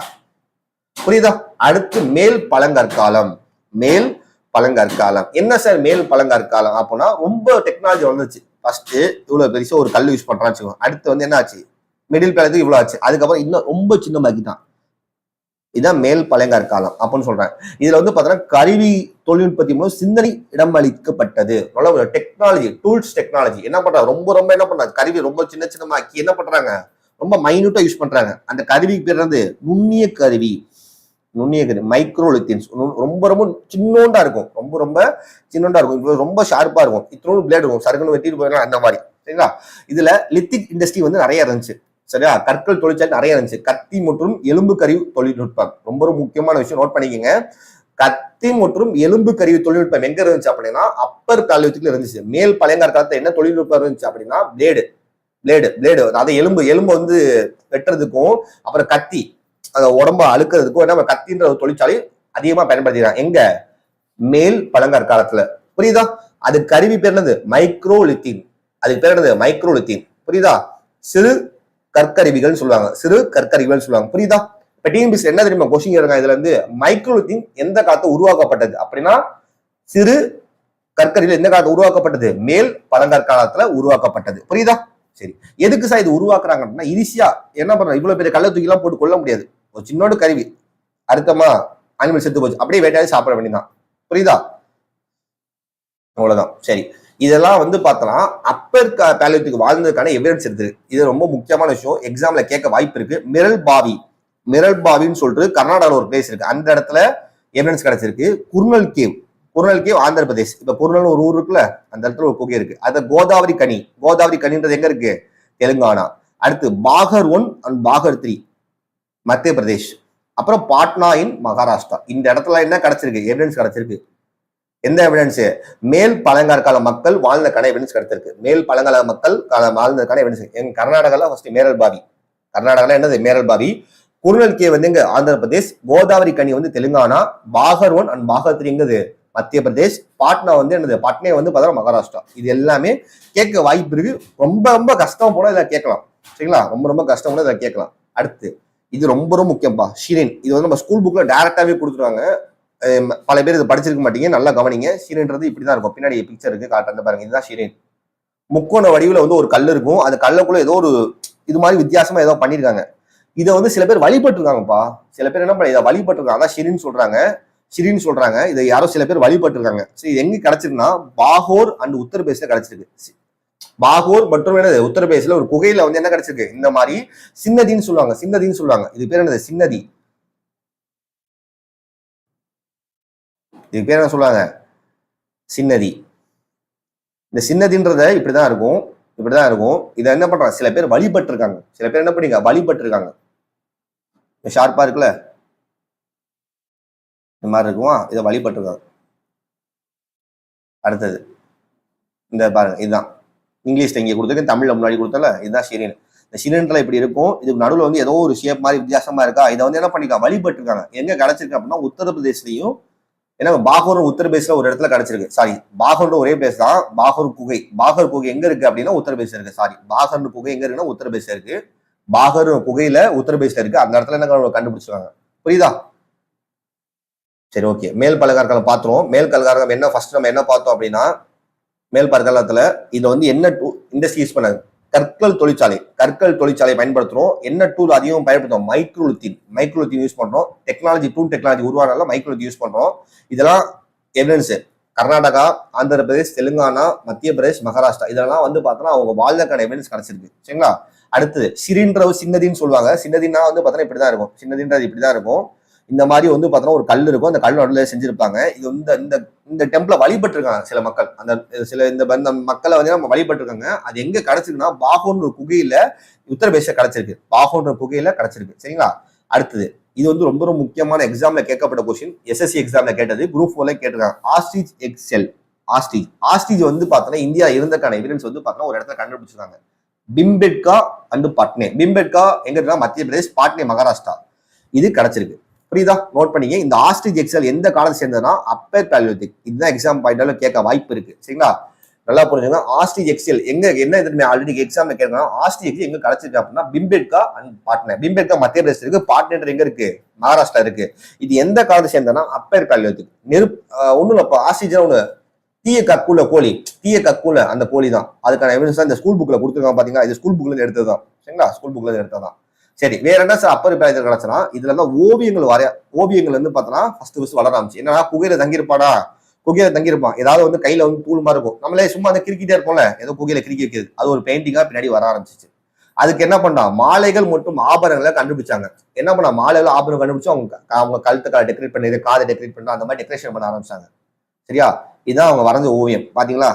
புரியுதா? அடுத்து மேல் பழங்கற்காலம். மேல் பழங்கற்காலம் என்ன சார்? மேல் பழங்கற்காலம் அப்படின்னா ரொம்ப டெக்னாலஜி வந்துச்சு. ஃபர்ஸ்ட் இவ்வளவு பெருசா ஒரு கல் யூஸ் பண்றான்னு. அடுத்து வந்து என்ன ஆச்சு? மிடில் பேலியத்துக்கு இவ்வளவு ஆச்சு. அதுக்கப்புறம் இன்னும் ரொம்ப சின்னமாக்கிட்டான். இதான் மேல் பழங்கற்காலம் அப்படின்னு சொல்றேன். இதுல வந்து பாத்தீங்கன்னா கருவி தொழில்நுட்பத்தின் மூலம் சிந்தனை இடம் அளிக்கப்பட்டது. டெக்னாலஜி, டூல்ஸ் டெக்னாலஜி என்ன பண்றாங்க? ரொம்ப ரொம்ப என்ன பண்றாங்க? கருவி ரொம்ப சின்னமாக்கி என்ன பண்றாங்க? ரொம்ப மைன்யூட்டா யூஸ் பண்றாங்க. அந்த கருவிக்கு பேர் வந்து நுண்ணிய கருவி. மைக்ரோலித்தின்ஸ். ரொம்ப ரொம்ப சின்னோண்டா இருக்கும். ரொம்ப ஷார்ப்பா இருக்கும். இத்தனோடு பிளேட் இருக்கும். சருக்குன்னு வெட்டிட்டு போயிடலாம் அந்த மாதிரி. சரிங்களா? இதுல லித்திக் இண்டஸ்ட்ரி வந்து நிறைய இருந்துச்சு. சரியா? கற்கள் தொழிற்சாலை நிறைய இருந்துச்சு. கத்தி மற்றும் எலும்பு கருவி தொழில்நுட்பம் ரொம்ப ரொம்ப முக்கியமான விஷயம். நோட் பண்ணிக்கோங்க. கத்தி மற்றும் எலும்பு கருவி தொழில்நுட்பம் எங்க இருந்துச்சு அப்படின்னா அப்பர் பேலியத்துக்கு இருந்துச்சு. மேல் பழங்கற்காலத்துல என்ன தொழில்நுட்பம் இருந்துச்சு அப்படின்னா பிளேடு அதை எலும்பு வந்து வெட்டுறதுக்கும் அப்புறம் கத்தி அந்த உடம்ப அழுக்கிறதுக்கும் என்ன கத்தின்ற ஒரு தொழிற்சாலை அதிகமா பயன்படுத்திக்கிறாங்க. எங்க? மேல் பழங்கற்காலத்துல. புரியுதா? அது கருவி பேர் என்னது? மைக்ரோலித்தின். அதுக்கு பேர் என்னது? மைக்ரோலித்தின். புரியுதா? சிறு கற்கருவிகள் சொல்லுவாங்க. புரியுதா? இப்ப டிஎன்பிஎஸ்சி என்ன தெரியுமா கொஸ்டின் இருக்காங்க இதுல இருந்து? மைக்ரோலித்தின் எந்த காலத்துல உருவாக்கப்பட்டது அப்படின்னா சிறு கற்கருவிகள் எந்த காலத்துல உருவாக்கப்பட்டது? மேல் பழங்கற்காலத்துல உருவாக்கப்பட்டது. புரியுதா? சரி, எதுக்கு சார் இது உருவாக்குறாங்க அப்படின்னா ஈஸியா என்ன பண்றாங்க? இவ்வளவு பெரிய கள்ள தூக்கி எல்லாம் போட்டு கொள்ள முடியாது. ஒரு சின்னோடு கருவி அறுத்தமா அனிமல் செத்து போச்சு, அப்படியே வேட்டையாடி சாப்பிட வேண்டியதான். புரியுதா? அவ்வளவுதான். சரி, இதெல்லாம் வந்து பார்த்தோம்னா அப்பர் பேலியத்துக்கு வாழ்ந்ததுக்கான எவிடன்ஸ் இருக்கு. இது ரொம்ப முக்கியமான விஷயம். எக்ஸாம்ல கேட்க வாய்ப்பு இருக்கு. மிரல் பாவின்னு சொல்லிட்டு கர்நாடகாவில் ஒரு பிளேஸ் இருக்கு. அந்த இடத்துல எவிடன்ஸ் கிடைச்சிருக்கு. குர்னல் கேவ் ஆந்திர பிரதேஷ். இப்ப குர்னல் ஒரு ஊர் இருக்குல்ல, அந்த இடத்துல ஒரு குகை இருக்கு. அது கோதாவரி கனின்றது எங்க இருக்கு? தெலுங்கானா. அடுத்து பாகர் 1 அண்ட் பாகர் 3 மத்திய பிரதேஷ். அப்புறம் பாட்னா இன் மகாராஷ்டிரா. இந்த இடத்துல என்ன கிடைச்சிருக்கு? எவிடன்ஸ் கிடைச்சிருக்கு. எந்த எவிடன்ஸ்? மேல் பழங்கற்கால மக்கள் வாழ்ந்தக்கான எவிடன்ஸ் கிடைச்சிருக்கு. மேல் பழங்கால மக்கள் வாழ்ந்ததுக்கான எவிடன்ஸ். எங்க கர்நாடகால ஃபர்ஸ்ட் மேரல்பாவி. கர்நாடகால என்னது? மேரல்பாவி. குர்னல் கே வந்து எங்க? ஆந்திர பிரதேஷ். கோதாவரி கனி வந்து தெலுங்கானா. பாகர் 1 அண்ட் பாகர் 3 எங்கது? மத்திய பிரதேஷ். பாட்னா வந்து என்னது? பாட்னே வந்து பார்த்தா மகாராஷ்டிரா. இது எல்லாமே கேட்க வாய்ப்பு இருக்கு. ரொம்ப ரொம்ப கஷ்டம் போனா இதை கேட்கலாம். சரிங்களா? ரொம்ப கஷ்டம் போனா இதை கேட்கலாம். அடுத்து இது ரொம்ப முக்கியம்பா, ஷிரின். இது வந்து நம்ம ஸ்கூல் புக்ல டைரக்டாவே கொடுத்துருவாங்க. பல பேர் இதை படிச்சிருக்க மாட்டீங்க, நல்லா கவனிங்க. ஷிரின்றது இப்படிதான் இருக்கும். பின்னாடி பிக்சர் இருக்கு, காட்டுறது பாருங்க. இதுதான் ஷிரின். முக்கோண வடிவில் வந்து ஒரு கல் இருக்கும். அந்த கல்லுக்குள்ள ஏதோ ஒரு இது மாதிரி வித்தியாசமா ஏதோ பண்ணிருக்காங்க. இதை வந்து சில பேர் வழிபட்டு இருக்காங்கப்பா. சில பேர் என்ன பண்ண இதை வழிபட்டு இருக்காங்க. அதான் ஷிரின் சொல்றாங்க. இதை யாரோ சில பேர் வழிபட்டு இருக்காங்க. சரி, எங்க கிடைச்சிருக்குன்னா பாகோர் அண்ட் உத்தரப்பிரதேசல கிடைச்சிருக்கு. பாகூர் மற்றும் என்னது? உத்தரப்பிரதேசல ஒரு குகையில வந்து என்ன கிடைச்சிருக்கு? இந்த மாதிரி சின்னதின்னு சொல்லுவாங்க. இது பேர் என்னது? சின்னதி. இது பேர் என்ன சொல்லுவாங்க? சின்னதி. இந்த சின்னதின்றத இப்படிதான் இருக்கும். இதை என்ன பண்றாங்க? சில பேர் வழிபட்டு இருக்காங்க. சில பேர் என்ன பண்ணீங்க? வழிபட்டு இருக்காங்க. ஷார்ப்பா இருக்குல்ல, இந்த மாதிரி இருக்கும். இதை வழிபட்டு இருக்காங்க. அடுத்தது இந்த பாருங்க, இதுதான் இங்கிலீஷ்ல இங்கே கொடுத்துருக்கு, தமிழ்ல முன்னாடி கொடுத்தல. இதுதான் ஷிரின். இந்த ஷிரின்ல இப்படி இருக்கும். இதுக்கு நடுவில் வந்து ஏதோ ஒரு ஷேப் மாதிரி வித்தியாசமா இருக்கா. இதை வந்து என்ன பண்ணிருக்காங்க? வழிபட்டு இருக்காங்க. எங்க கிடைச்சிருக்கு அப்படின்னா உத்தரப்பிரதேசலையும். ஏன்னா பாகூர் உத்தரப்பிரதேசல ஒரு இடத்துல கிடைச்சிருக்கு. சாரி, பாகூர் ஒரே பிளேஸ் தான். பாகூர் குகை எங்க இருக்கு அப்படின்னா உத்தரப்பிரதேசம் இருக்கு. சாரி, பாகூர் குகை எங்க இருக்குன்னா உத்தரப்பிரதேசம் இருக்கு. பாகர் குகையில உத்தரப்பிரதேசல இருக்கு. அந்த இடத்துல என்ன கண்டுபிடிச்சிருக்காங்க. புரியுதா? சரி, ஓகே. மேல் பல்கலைக்கழகம் பாத்துருவோம். மேல் பல்கலைக்கழகம் என்ன ஃபர்ஸ்ட் நம்ம என்ன பார்த்தோம் அப்படின்னா, மேல் பல்கலைக்கழகத்துல இது வந்து என்ன இண்டஸ்ட்ரி யூஸ் பண்ணாங்க, கற்கள் தொழிற்சாலை பயன்படுத்துறோம். என்ன டூல் அதிகம் பயன்படுத்தும், மைக்ரோலித்தின் யூஸ் பண்றோம். டெக்னாலஜி உருவானால மைக்ரோலித்தின் யூஸ் பண்றோம். இதெல்லாம் எவிடன்ஸ் கர்நாடகா, ஆந்திர பிரதேஷ், தெலுங்கானா, மத்திய பிரதேஷ், மகாராஷ்டிரா இதெல்லாம் வந்து பார்த்தோன்னா அவங்க வாழ்ந்தக்கான எவிடன்ஸ் கிடைச்சிருக்கு. சரிங்களா? அடுத்து சிறின்றவு சின்னதின்னு சொல்லுவாங்க. சின்னதின்னா வந்து பார்த்தோன்னா இப்படிதான் இருக்கும். சின்னதின்றது இப்படிதான் இருக்கும். இந்த மாதிரி வந்து பார்த்தோன்னா ஒரு கல் இருக்கும். அந்த கல் நடுவில் செஞ்சிருப்பாங்க. இது வந்து இந்த டெம்பிள வழிபட்டிருக்காங்க சில மக்கள். இந்த மக்களை வந்து நம்ம வழிபட்டிருக்காங்க. அது எங்க கிடைச்சிருக்குன்னா பாகோன்ற குகையில உத்தரப்பிரதேச கிடைச்சிருக்கு. சரிங்களா? அடுத்தது இது வந்து ரொம்ப ரொம்ப முக்கியமான எக்ஸாம்ல கேட்கப்பட்ட கொஸ்டின். எஸ்எஸ்சி எக்ஸாம்ல கேட்டது, குரூப் 4ல கேட்டிருக்காங்க. ஆஸ்ட்ரிச் வந்து பார்த்தோன்னா இந்தியா இருந்தக்கான எவிடன்ஸ் வந்து பார்த்தோன்னா ஒரு இடத்துல கண்டுபிடிச்சிருக்காங்க. பிம்பெட்கா அண்ட் பட்னே. பிம்பெட்கா எங்க இருக்கா, மத்திய பிரதேஷ். பாட்னே மகாராஷ்டிரா. இது கிடைச்சிருக்கு. புரியுதா? நோட் பண்ணிங்க. இந்த ஆஸ்ட்ரிச் எக்ஸல் எந்த காலத்தை சேர்ந்ததுன்னா அப்பர் பாலியோலித்திக். இதுதான் எக்ஸாம் பாயிண்டால கேட்க வாய்ப்பு இருக்கு. சரிங்களா? நல்லா புரிஞ்சுங்க. ஆஸ்ட்ரிச் எக்ஸல் எங்க என்ன எதுவுமே ஆல்ரெடி எக்ஸாம்ல கேட்கணும். ஆஸ்ட்ரிச் எக்ஸல் எங்க கிடைச்சிருக்கு அப்படின்னா பிம்பெட்கா அண்ட் பாட்னே. பிம்பெட்கா மத்திய பிரதேசம் இருக்கு. பாட்னே எங்க இருக்கு, மகாராஷ்டிரா இருக்கு. இது எந்த காலத்தை சேர்ந்ததுன்னா அப்பர் பாலியோலித்திக். ஒண்ணும் இல்லப்பா, ஆஸ்ட்ரிச் ஒண்ணு தீய கக்கூல அந்த கோழி தான். அதுக்கான எவிடன்ஸ் தான் இந்த ஸ்கூல் புக்ல கொடுத்துருக்காங்க. பாத்தீங்களா? இது ஸ்கூல் புக்ல இருந்து எடுத்ததுதான். சரிங்களா? ஸ்கூல் புக்ல இருந்து எடுத்ததான். சரி, வேற என்ன சார் அப்பர் பாலியோலித்திக் கிடைச்சனா, இதுல தான் ஓவியங்கள் வந்து பார்த்தோன்னா ஃபர்ஸ்ட் வளர ஆரம்பிச்சு. என்னன்னா குகையில தங்கியிருப்பான். ஏதாவது வந்து கையில வந்து தூள் மாதிரி இருக்கும். நம்மளே சும்மா அந்த கிரிக்கிட்டே இருப்போம்ல, ஏதோ குகையில கிரிக்கி வைக்கிறது, அது ஒரு பெயிண்டிங்கா பின்னாடி வர ஆரம்பிச்சிச்சு. அதுக்கு என்ன பண்ணா, மாலைகள் மற்றும் ஆபரணங்களை கண்டுபிடிச்சாங்க. என்ன பண்ணா, மாலைகள் ஆபரணம் கண்டுபிடிச்சு அவங்க கழுத்தை டெக்கரேட் பண்ணி, காதை டெக்கரேட் பண்ணி அந்த மாதிரி டெக்கரேஷன் பண்ண ஆரம்பிச்சாங்க. சரியா? இதுதான் அவங்க வரைஞ்ச ஓவியம். பாத்தீங்களா?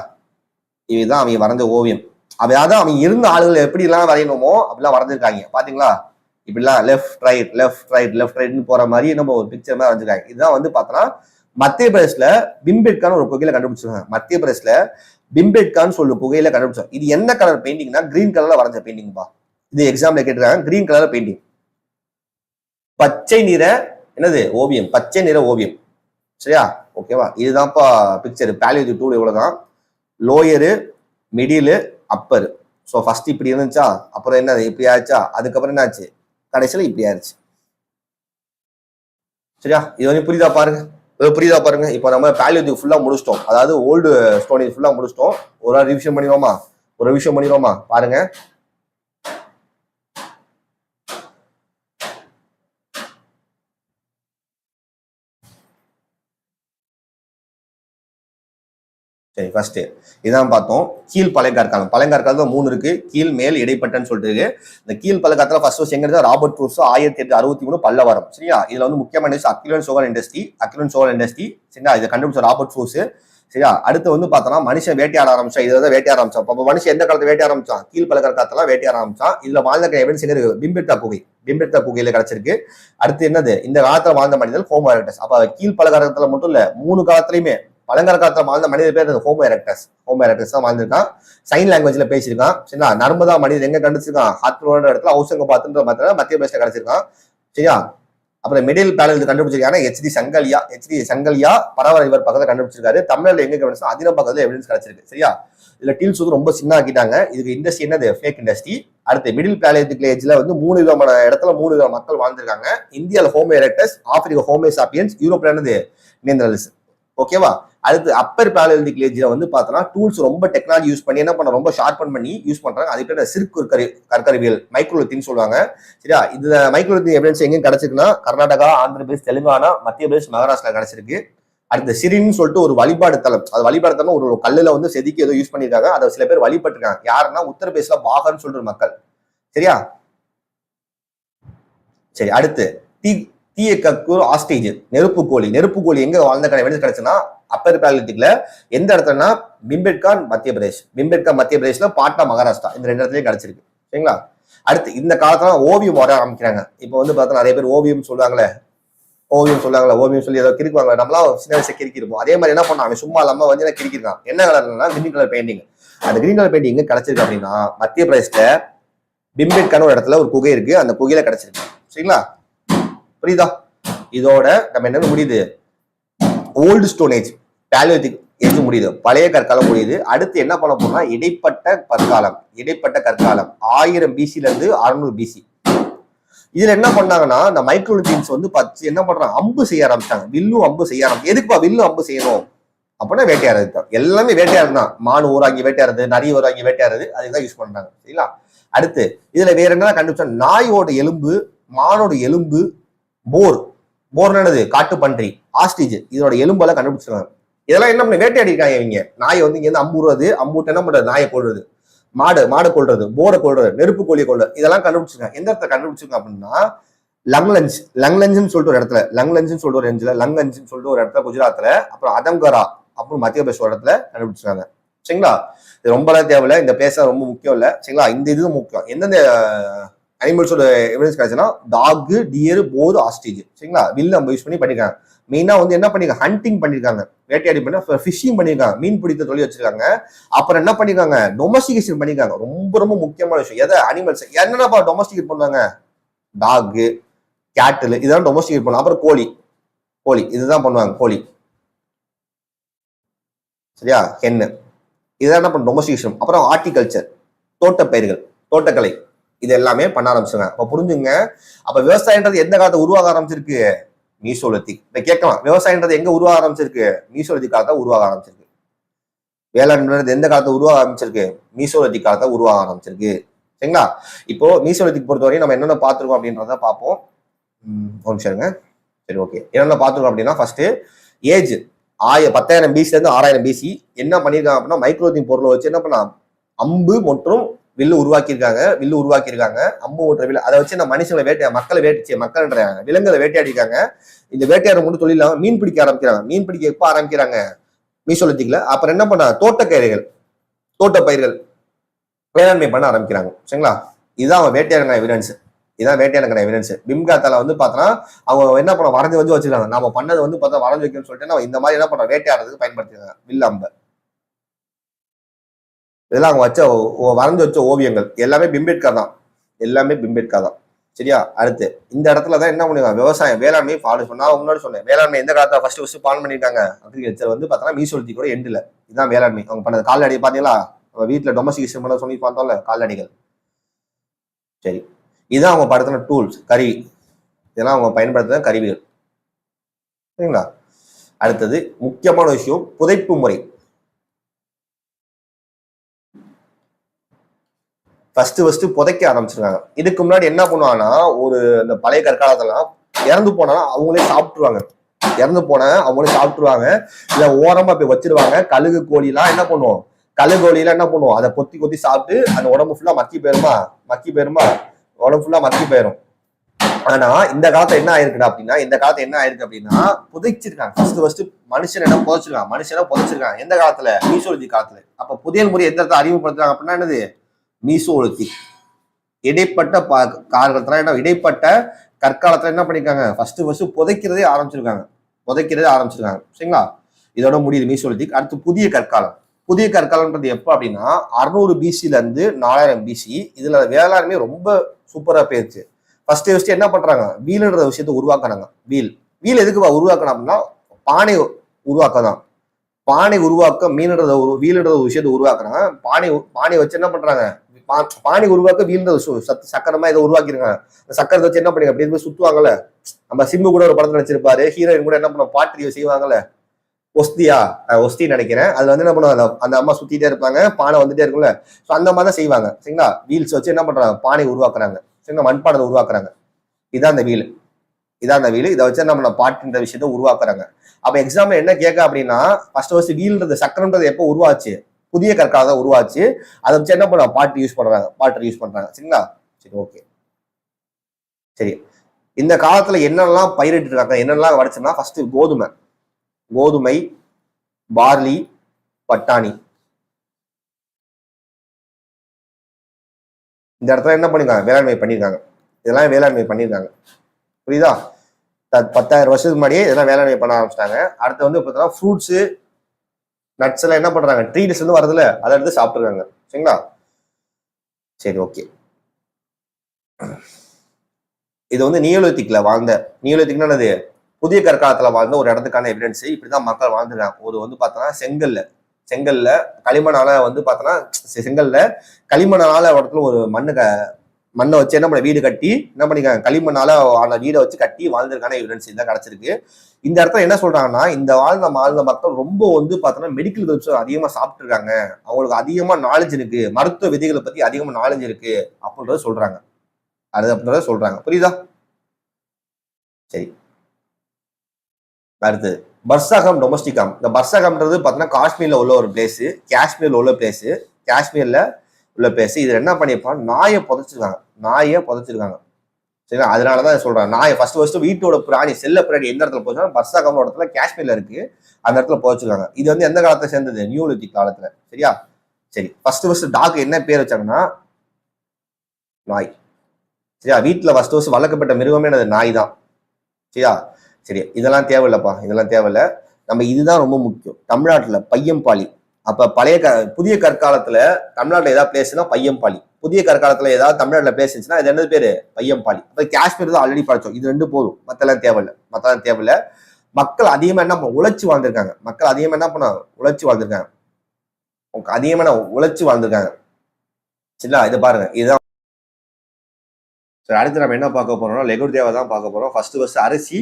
இதுதான் அவங்க வரைஞ்ச ஓவியம். அதாவது அவங்க இருந்த ஆளுகளை எப்படி எல்லாம் வரையணுமோ அப்படிலாம் வரைஞ்சிருக்காங்க. பாத்தீங்களா? இப்படிலாம் லெஃப்ட் ரைட்னு போற மாதிரி நம்ம ஒரு பிக்சர் மாதிரி வரைஞ்சிருக்காங்க. இதுதான் வந்து பார்த்தோன்னா மத்திய பிரதேஷ்ல பிம்பெட்கான்னு ஒரு குகையில கண்டுபிடிச்சிருக்காங்க. மத்திய பிரதேஷ்ல பிம்பெட்கான்னு சொல்லு குகையில கண்டுபிடிச்சோம். இது என்ன கலர் பெயிண்டிங்னா கிரீன் கலர்ல வரைஞ்ச பெயிண்டிங்பா. இது எக்ஸாம்ல கேட்டிருக்காங்க. கிரீன் கலர்ல பெயிண்டிங். பச்சை நிற ஓவியம். சரியா? ஓகேவா? இதுதான்ப்பா பிக்சர். பாலியோலித்திக் டூல் இவ்வளவுதான். Lower, middle, upper. So first இப்படி இருந்துச்சா, அப்புறம் என்ன இப்படி ஆயிடுச்சா, அதுக்கப்புறம் என்ன ஆச்சு, கடைசியில இப்படி ஆயிடுச்சு. சரியா? இது வந்து புரியுதா பாருங்க. இப்போ நம்ம பாலியோலித்திக் ஃபுல்லா முடிச்சிட்டோம். அதாவது ஓல்டு ஸ்டோனேஜ் ஃபுல்லா முடிச்சிட்டோம். ஒரு ரிவிஷன் பண்ணிடுவோமா? பாருங்க. சரி, ஃபர்ஸ்ட் இதான் பார்த்தோம். கீழ் பழங்கற்காலம் 3 இருக்கு. கீழ், மேல், இடைப்பட்டன்னு சொல்லிட்டு இருக்கு. இந்த கீழ் பழங்காலத்துல ஃபர்ஸ்ட் எங்க இருக்கு, ராபர்ட் ப்ரூசோ 1863 பல்லவரம். சரியா? இதுல வந்து முக்கியமான அக்யூலன் சோகல் இண்டஸ்ட்ரி. சரியா? இதை கண்டுபிடிச்ச ராபர்ட் ப்ரூஸ். சரியா? அடுத்து வந்து பார்த்தோம்னா மனுஷன் வேட்டையாட ஆரம்பிச்சான். இதை வேட்டையாட ஆரம்பிச்சான். அப்ப மனுஷன் எந்த காலத்துல வேட்டையாட ஆரம்பிச்சான், கீழ் பழங்காலத்துல வேட்டையாட ஆரம்பிச்சான். இதுல வாழ்ந்த எவிடன்ஸ் எங்க இருக்கு, பிம்பெட்கா குகையில கிடைச்சிருக்கு. அடுத்து என்னது, இந்த காலத்துல வாழ்ந்த மனிதர்கள் ஹோமோ எரெக்டஸ். அப்ப கீழ் பழங்காலத்துல மட்டும் இல்ல, 3 காலத்திலயுமே பழங்காலத்துல வாழ்ந்த மனித பேர் ஹோமோ எரெக்டஸ் தான் வாழ்ந்திருக்கான். சைன் லாங்குவேஜ்ல பேசியிருக்கான். சரிங்களா? நர்மதா மனிதன் எங்க கண்டுச்சிருக்கான், ஹாத்ரோட இடத்துல ஹவுசங்காபாத்ன்ற மத்திய பிரதேச கிடைச்சிருக்கான். சரியா? அப்புறம் மிடில் பாலியோலித்திக் கண்டுபிடிச்சிருக்காங்க ஹெச்டி சங்கலியா பரவ இவர் பக்கத்துல கண்டுபிடிச்சிருக்காரு. தமிழ்ல எங்க கண்டுபிடிச்சா அதிர பக்கத்துல எவிடன்ஸ் கிடைச்சிருக்கு. சரியா? இதுல டீல்ஸ் வந்து ரொம்ப சின்ன ஆக்கிட்டாங்க. இதுக்கு இண்டஸ்ட்ரி என்னது, ஃபேக் இண்டஸ்ட்ரி. அடுத்து மிடில் பாலியோலித்திக் ஏஜ்ல வந்து 3 விதமான இடத்துல 3 விதமான மக்கள் வாழ்ந்திருக்காங்க. இந்தியால Homo erectus, Africa Homo sapiens, யூரோப்ல என்னது நேந்தரலிஸ். ஓகேவா? அடுத்து அப்பர் பாலியோலித்திக் ஏஜ்ல வந்து பார்த்தோம்னா டூல்ஸ் ரொம்ப டெக்னாலஜி யூஸ் பண்ணி என்ன பண்ண, ரொம்ப ஷார்பன் பண்ணி யூஸ் பண்றாங்க. அதுக்கு சிற்கு கற்கருவியல் மைக்ரோலித்தின்னு சொல்லுவாங்க. சரியா? இது மைக்ரோலித்திக் எவிடன்ஸ் எங்க கிடைச்சிருக்குன்னா கர்நாடகா, ஆந்திர பிரதேஷ், தெலுங்கானா, மத்திய பிரதேஷ், மகாராஷ்டிரா கிடைச்சிருக்கு. அடுத்து சிறின்னு சொல்லிட்டு ஒரு வழிபாடு தலம். அது வழிபாடு தலம் ஒரு கல்லுல வந்து செதுக்கி ஏதோ யூஸ் பண்ணிருக்காங்க. அதை சில பேர் வழிபட்டிருக்காங்க. யாருன்னா உத்தரப்பிரதேஷ்ல பாகர்னு சொல்ற மக்கள். சரியா? சரி, அடுத்து தீய கக்கூர் ஆஸ்டேஜ் நெருப்பு கோழி எங்க வாழ்ந்த எவிடன்ஸ் கிடைச்சுன்னா அப்பர் பாலியோலித்திக்ல எந்த இடத்துலன்னா பிம்பெட்கா மத்திய பிரதேஷ்ல, பாட்னா மகாராஷ்டிரா, இந்த 2 இடத்துலயும் கிடைச்சிருக்கு. சரிங்களா? அடுத்து இந்த காலத்துல ஓவியம் வர ஆரம்பிக்கிறாங்க. இப்போ வந்து பார்த்தா நிறைய பேர் ஓவியம் சொல்லுவாங்களே, ஓவியம் சொல்லி ஏதோ கிரிக்குவாங்க. நம்மளாம் சின்ன வயசு கிரிக்கி இருப்போம். அதே மாதிரி என்ன பண்ணான், அவன் சும்மா இல்லாம வந்து கிரிக்கிருக்கான். என்ன கலர்னா கிரீன் கலர் பெயிண்டிங். அந்த கிரீன் கலர் பெயிண்டிங் எங்க கிடைச்சிருக்கு அப்படின்னா மத்திய பிரதேஷ்ல பிம்பெட்கான ஒரு இடத்துல ஒரு குகை இருக்கு. அந்த குகையில கிடைச்சிருக்கு. சரிங்களா? புரியுதா? இதோட நம்ம என்ன முடியுது, ஓல்டு ஸ்டோனேஜ் பாலியோலித்திக் ஏஜ் இது முடியுது, பழைய கற்காலம் முடியுது. அடுத்து என்ன பண்ண போனா இடைப்பட்ட கற்காலம். 1000 பிசில இருந்து 600 பிசி. இதுல என்ன பண்ணாங்கன்னா இந்த மைக்ரோலித்தியன்ஸ் வந்து என்ன பண்றாங்க, அம்பு செய்ய ஆரம்பிச்சாங்க. வில்லும் அம்பு செய்ய ஆரம்பிச்சு. எதுக்குப்பா வில்லும் அம்பு செய்யணும் அப்படின்னா வேட்டையாடுறது தான். எல்லாமே வேட்டையாடு தான். மானு ஊராங்கி வேட்டையாடுறது, நரி ஊராங்கி வேட்டையாடுறது, அதுதான் யூஸ் பண்றாங்க. சரிங்களா? அடுத்து இதுல வேற என்ன கண்டுபிடிச்சா, நாயோட எலும்பு, மானோட எலும்பு, போர் என்னது, காட்டு பன்றி, ஆஸ்டிஜ், இதோட எலும்பெல்லாம் கண்டுபிடிச்சிருக்காங்க. இதெல்லாம் என்ன பண்ண வேட்டையாடிருக்காங்க இவங்க. நாயை வந்து இங்க இருந்து அம்புறது, அம்பூட்டு என்ன பண்றது, நாயை கொள்றது, மாடை கொள்றது, போரை கொள்றது, நெருப்பு கோழியை கொள்றது, இதெல்லாம் கண்டுபிடிச்சிருக்காங்க. எந்த இடத்துல கண்டுபிடிச்சிருக்காங்க அப்படின்னா லங்லஞ்சுன்னு சொல்லிட்டு ஒரு இடத்துல, லங்லஞ்சுன்னு சொல்லிட்டு ஒரு லங்கஞ்சுன்னு சொல்லிட்டு ஒரு இடத்துல குஜராத்ல, அப்புறம் அதங்கரா அப்புறம் மத்திய பிரதேஷ் இடத்துல கண்டுபிடிச்சிருக்காங்க. சரிங்களா? இது ரொம்பலாம் தேவையில்ல, இந்த பிளேஸ் ரொம்ப முக்கியம் இல்லை. சரிங்களா? இந்த இது முக்கியம். எந்தெந்த அனிமல்ஸோட எவிடன்ஸ் கிடைச்சுன்னா டாக், டியர், போர், ஆஸ்ட்ரிச். சரிங்களா? வில் நம்ம யூஸ் பண்ணி பண்ணிருக்காங்க. மெயினா வந்து என்ன பண்ணிருக்காங்க, ஹண்டிங் பண்ணிருக்காங்க, வேட்டையாடி பண்ண, ஃபிஷிங் பண்ணிருக்காங்க, மீன் பிடித்த தொழில் வச்சிருக்காங்க. அப்புறம் என்ன பண்ணிருக்காங்க, டொமஸ்டிகேஷன் பண்ணிருக்காங்க. ரொம்ப ரொம்ப முக்கியமான விஷயம். எதை, அனிமல்ஸ். என்னென்னப்பா டொமஸ்டிகேட் பண்ணுவாங்க, டாக், கேட்டில், இதெல்லாம் டொமஸ்டிகேட் பண்ணுவாங்க. அப்புறம் கோழி இதுதான் பண்ணுவாங்க, கோழி. சரியா? ஹென்னு, இதெல்லாம் என்ன பண்ண, டொமஸ்டிகேஷன். அப்புறம் ஹார்டிகல்ச்சர், தோட்டப்பயிர்கள், தோட்டக்கலை, இது எல்லாமே பண்ண ஆரம்பிச்சுங்க. அப்ப புரிஞ்சுங்க. அப்ப விவசாயன்றது எந்த காலத்தை உருவாக ஆரம்பிச்சிருக்கு, மீசோலித்திக். இப்ப கேட்கலாம், விவசாயன்றது எங்க உருவாக ஆரம்பிச்சிருக்கு, மீசோலித்திக் காலத்தை உருவாக ஆரம்பிச்சிருக்கு. வேளாண்மைன்றது எந்த காலத்தை உருவாக ஆரம்பிச்சிருக்கு, மீசோலித்திக் காலத்தை உருவாக ஆரம்பிச்சிருக்கு. சரிங்களா? இப்போ மீசோலித்திக் பொறுத்தவரையும் நம்ம என்னென்ன பார்த்துருக்கோம் அப்படின்றத பார்ப்போம். ஒரு நிமிஷம். சரி, ஓகே. என்னென்ன பார்த்துருக்கோம் அப்படின்னா, ஃபர்ஸ்ட் ஏஜ் 10,000 பிசில இருந்து 6,000 பிசி என்ன பண்ணிருக்காங்க அப்படின்னா, மைக்ரோலித்திக் பொருளை வச்சு என்ன பண்ணா, அம்பு மற்றும் வில்லு உருவாக்கியிருக்காங்க. அம்பு மற்றும் வில்லு, அதை வச்சு இந்த மனுஷங்களை மக்கள்ன்ற விலங்குகளை வேட்டையாடிருக்காங்க. இந்த வேட்டையாட மட்டும் தொழில் இல்லாம மீன் பிடிக்க ஆரம்பிக்கிறாங்க. மீன் பிடிக்க எப்ப ஆரம்பிக்கிறாங்க, மீசோலித்திக்ல. அப்புறம் என்ன பண்ண, தோட்டப்பயிர்கள் வேளாண்மை பண்ண ஆரம்பிக்கிறாங்க. சரிங்களா? இதுதான் அவன் வேட்டையாடுங்க எவிடன்ஸ். இதான் வேட்டையாடுங்கிற எவிடன்ஸ். பிம்காத்தால வந்து பார்த்தோன்னா அவங்க என்ன பண்ண, வரைஞ்சு வந்து வச்சிருக்காங்க. நம்ம பண்ணது வந்து பார்த்தா வரைஞ்சு வைக்கணும்னு சொல்லிட்டு இந்த மாதிரி என்ன பண்ற, வேட்டையாடுறதுக்கு பயன்படுத்திருக்காங்க வில் அம்ப. இதெல்லாம் அவங்க வரைஞ்சு வச்ச ஓவியங்கள் எல்லாமே பிம்பேட்கர் தான். சரியா? அடுத்து இந்த இடத்துலதான் என்ன பண்ணுவாங்க, விவசாயம், வேளாண்மை ஃபாலோ பண்ணா. முன்னாடி சொன்னேன், வேளாண்மை எந்த காலத்தை ஃபர்ஸ்ட் ஃபாலோ பண்ணிருக்காங்க, அக்ரிகல்ச்சர் வந்து பார்த்தோன்னா மீசோலித்திக் கூட எண்டில். இதுதான் வேளாண்மை அவங்க பண்ணது. கால்நடை பாத்தீங்களா, வீட்டுல டொமஸ்டிகேஷன் பண்ண சொல்லி பார்த்தோம்ல, கால்நடைகள். சரி, இதுதான் அவங்க படுத்தின டூல்ஸ், கருவி. இதெல்லாம் அவங்க பயன்படுத்தின கருவிகள். சரிங்களா? அடுத்தது முக்கியமான விஷயம், புதைப்பு முறை. ஃபர்ஸ்ட் புதைக்க ஆரம்பிச்சிருக்காங்க. இதுக்கு முன்னாடி என்ன பண்ணுவாங்கன்னா, ஒரு இந்த பழைய கற்காலத்தெல்லாம் இறந்து போனா அவங்களே சாப்பிட்டுருவாங்க. இல்ல ஓரமா போய் வச்சிருவாங்க. கழுகு கோழிலாம் என்ன பண்ணுவோம், அதை கொத்தி சாப்பிட்டு அந்த உடம்பு ஃபுல்லா மக்கி போயிருமா, உடம்பு ஃபுல்லா மக்கி போயிரும். ஆனா இந்த காலத்துல என்ன ஆயிருக்கு அப்படின்னா, புதைச்சிருக்காங்க. ஃபர்ஸ்ட் மனுஷனை புதைச்சிருக்காங்க. எந்த காலத்துல, மீசோலித்திக் காலத்துல. அப்ப புதையல் முறை எந்த இடத்துல அறிமுகப்படுத்துறாங்க அப்படின்னா என்னது, மீசோலித்திக். இடைப்பட்ட கற்காலத்துல என்ன பண்ணிருக்காங்க, ஃபர்ஸ்ட் புதைக்கிறதே ஆரம்பிச்சிருக்காங்க. சரிங்களா? இதோட முடியுது மீசோலித்திக். அடுத்து புதிய கற்காலம்ன்றது எப்ப அப்படின்னா 600 பிசில இருந்து 4000 பிசி. இதுல வேளாண்மை ரொம்ப சூப்பரா போயிருச்சு. ஃபர்ஸ்ட் என்ன பண்றாங்க, வீல்ன்ற விஷயத்தை உருவாக்குறாங்க. வீல் எதுக்கு உருவாக்கணும் அப்படின்னா, பானை உருவாக்க வீல்ன்ற ஒரு விஷயத்தை உருவாக்குறாங்க. பானை வச்சு என்ன பண்றாங்க, பானை உருவாக்க வீல்ன்ற சக்கரமா இதை உருவாக்கிருக்காங்க. சக்கரத்தை வச்சு என்ன பண்ணி அப்படி சுத்துவாங்கல்ல. நம்ம சிம்பு கூட ஒரு படத்துல வச்சிருப்பாரு, ஹீரோயின் கூட என்ன பண்ண, பாட்டு செய்வாங்கல்ல, ஒஸ்தி நினைக்கிறேன். அதுல வந்து என்ன பண்ணுவாங்க, அந்த அம்மா சுத்திட்டே இருப்பாங்க, பானை வந்துட்டே இருக்கும்ல. ஸோ அந்த மாதிரி தான் செய்வாங்க. சரிங்களா? வீல்ஸ் வச்சு என்ன பண்றாங்க, பானை உருவாக்குறாங்க. சரிங்களா? மண்பானை உருவாக்குறாங்க. இதான் அந்த வீல். இதை வச்சு என்ன பண்ண, பாட்டுன்ற விஷயத்த உருவாக்குறாங்க. அப்ப எக்ஸாம்பிள் என்ன கேட்க அப்படின்னா, ஃபர்ஸ்ட் வீல்ன்றது, சக்கரம்ன்றது எப்போ உருவாச்சு, புதிய கற்காலம் உருவாச்சு. அதை வச்சு என்ன பண்ண, பாட்டு யூஸ் பண்றாங்க. சரிங்களா? சரி, ஓகே. சரி, இந்த காலத்துல என்னெல்லாம் பயிரிட்டு இருக்காங்க, என்னெல்லாம் வடிச்சோம்னா, ஃபர்ஸ்ட் கோதுமை, பார்லி, பட்டாணி. இந்த இடத்துல என்ன பண்ணிருக்காங்க, வேளாண்மை பண்ணிருக்காங்க. இதெல்லாம் வேளாண்மை பண்ணிருக்காங்க. புரியுதா? 10,000 வருஷத்துக்கு முன்னாடியே இதெல்லாம் வேளாண்மை பண்ண ஆரம்பிச்சிட்டாங்க. அடுத்து வந்து பார்த்தோம்னா ஃப்ரூட்ஸ், நட்ஸ் எல்லாம் என்ன பண்றாங்க, ட்ரீஸ் வந்து வருதுல, அதை எடுத்து சாப்பிட்டுருக்காங்க. சரிங்களா? சரி, ஓகே. இது வந்து நியோலித்திக்ல வாழ்ந்த, நியோலித்திக்னா என்னது, புதிய கற்காலத்துல வாழ்ந்த ஒரு இடத்துக்கான எவிடன்ஸ் இப்படிதான் மக்கள் வாழ்ந்துருக்காங்க. ஒரு வந்து பார்த்தோன்னா செங்கல்ல களிமண்ணால வந்து பார்த்தோன்னா செங்கல்ல களிமண்ணால இடத்துல ஒரு மண்ணை வச்சு என்ன பண்ண வீடு கட்டி என்ன பண்ணிருக்காங்க, களிமண்ணால ஆன வீடை வச்சு கட்டி வாழ்ந்திருக்கான எவிடன்ஸ் தான் கிடைச்சிருக்கு. இந்த இடத்துல என்ன சொல்றாங்கன்னா, இந்த வாழ்ந்த மக்கள் ரொம்ப வந்து பார்த்தோன்னா மெடிக்கல் ஹெல்ப்ஸ் அதிகமா சாப்பிட்டு இருக்காங்க, அவங்களுக்கு அதிகமா நாலேஜ் இருக்கு, மருத்துவ விதிகளை பத்தி அதிகமா நாலேஜ் இருக்கு அப்படின்றத சொல்றாங்க. அப்படின்றத சொல்றாங்க. புரியுதா? சரி, அடுத்து பர்சாகம் டொமஸ்டிகம். இந்த பர்சாகம்ன்றது பார்த்தீங்கன்னா காஷ்மீர்ல உள்ள ஒரு பிளேஸ், காஷ்மீர்ல உள்ள பிளேஸ். இது என்ன பண்ணிருப்பாங்க, நாயை புதைச்சிருக்காங்க. சரிங்களா? அதனாலதான் சொல்றாங்க, நாயை ஃபர்ஸ்ட் வீட்டோட பிராணி, செல்ல பிராணி எந்த இடத்துல போச்சுன்னா பர்சாகம் இடத்துல காஷ்மீர்ல இருக்கு, அந்த இடத்துல புதைச்சிருக்காங்க. இது வந்து எந்த காலத்தை சேர்ந்தது, நியூலித்திக் காலத்துல. சரியா? சரி, ஃபர்ஸ்ட் டாக் என்ன பேர் வச்சாங்கன்னா நாய். சரியா? வீட்டுல ஃபர்ஸ்ட் வளர்க்கப்பட்ட மிருகமே அது நாய் தான். சரியா? சரி, இதெல்லாம் தேவையில்லப்பா, இதெல்லாம் தேவையில்ல. நம்ம இதுதான் ரொம்ப முக்கியம். தமிழ்நாட்டுல பையம்பாளி. அப்ப புதிய கற்காலத்துல தமிழ்நாட்டுல ஏதாவது பிளேஸ்னா பையம்பாளி, புதிய கற்காலத்துல ஏதாவது தமிழ்நாட்டுல பிளேஸ் இருந்துச்சுன்னா இது என்னது பேரு, பையம்பாளி. அப்ப காஷ்மீர் தான் ஆல்ரெடி படிச்சோம், இது 2 போதும், மத்தெல்லாம் தேவையில்ல. மக்கள் அதிகமா என்ன உழைச்சு வாழ்ந்திருக்காங்க, சரிங்களா? இதை பாருங்க, இதுதான். அடுத்து நம்ம என்ன பார்க்க போறோம்னா லெகுர்தேவா தான் பார்க்க போறோம். ஃபர்ஸ்ட் அரிசி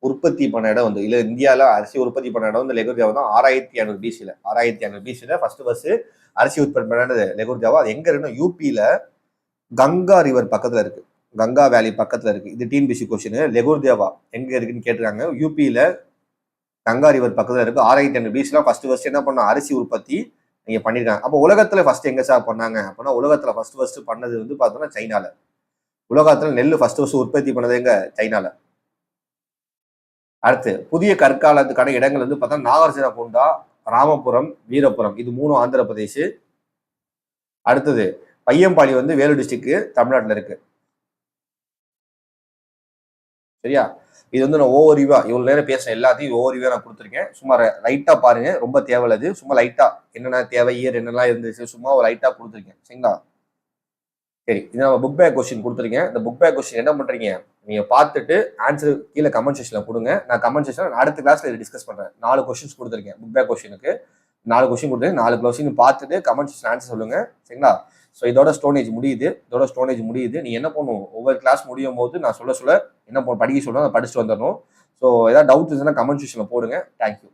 உற்பத்தி பண்ண இடம் வந்து இல்ல, இந்தியாவில அரிசி உற்பத்தி பண்ண இடம் வந்து லெகுர்தேவா தான். 6500 BC ஃபர்ஸ்ட் அரிசி உற்பத்தி பண்ணது லெகுர்தேவா. அது எங்க இருக்குன்னா யூபியில கங்கா ரிவர் பக்கத்துல இருக்கு, கங்கா வேலி பக்கத்துல இருக்கு. இது டிஎன்பிசி கொஸ்டின். லெகுர்தேவா எங்க இருக்குன்னு கேட்டிருக்காங்க. யூபியில கங்கா ரிவர் பக்கத்துல இருக்கு. 6500 BC ஃபர்ஸ்ட் என்ன பண்ண அரிசி உற்பத்தி நீங்க பண்ணிருக்காங்க. அப்போ உலகத்துல ஃபர்ஸ்ட் எங்க சார் பண்ணாங்க அப்படின்னா, உலகத்துல ஃபர்ஸ்ட் பண்ணது வந்து பார்த்தோம்னா சைனால. உலகத்துல நெல் ஃபர்ஸ்ட் உற்பத்தி பண்ணது எங்க, சைனால. அடுத்து புதிய கற்காலத்துக்கான இடங்கள் வந்து பார்த்தா நாகார்ஜுனகொண்டா, ராமபுரம், வீரபுரம், இது 3 ஆந்திர பிரதேஷ். அடுத்தது பையம்பாடி வந்து வேலூர் டிஸ்ட்ரிக்ட் தமிழ்நாட்டில் இருக்கு. சரியா? இது வந்து நான் ஓவரிவா இவ்வளவு நேரம் பேசுறேன், எல்லாத்தையும் ஓவரிவா நான் கொடுத்துருக்கேன். சும்மா லைட்டா பாருங்க, ரொம்ப தேவையில்லது. சும்மா லைட்டா என்னென்ன தேவை, இயர் என்னெல்லாம் இருந்துச்சு, சும்மா ஒரு லைட்டா கொடுத்துருக்கேன். சரிங்களா? சரி, இது நம்ம புக் பேக் கொஸ்டின் கொடுத்துருக்கேன். இந்த புக் பேக் கொஸ்டின் என்ன பண்றீங்க, நீங்க பார்த்துட்டு ஆன்சர் கீழே கமெண்ட் செக்ஷன்ல கொடுங்க. நான் கமெண்ட் செக்ஷன் அடுத்த கிளாஸ்ல இதை டிஸ்கஸ் பண்றேன். 4 கொஸ்டின்ஸ் கொடுத்துருக்கேன் புக் பேக் கொஸ்டினுக்கு. 4 கொஸ்டின் கொடுத்துருக்கேன். 4 கொஸ்டின் பார்த்துட்டு கமெண்ட் செக்ஷன் ஆன்சர் சொல்லுங்க. சரிங்களா? ஸோ இதோட ஸ்டோரேஜ் முடியுது. நீ என்ன பண்ணும், ஒவ்வொரு கிளாஸ் முடியும் போது நான் சொல்ல என்ன படிக்க சொல்றேன், அதை படிச்சுட்டு வந்துடணும். ஸோ ஏதாவது டவுட் இருந்துச்சுன்னா கமெண்ட் செக்ஷன்ல போடுங்க. தேங்க்யூ.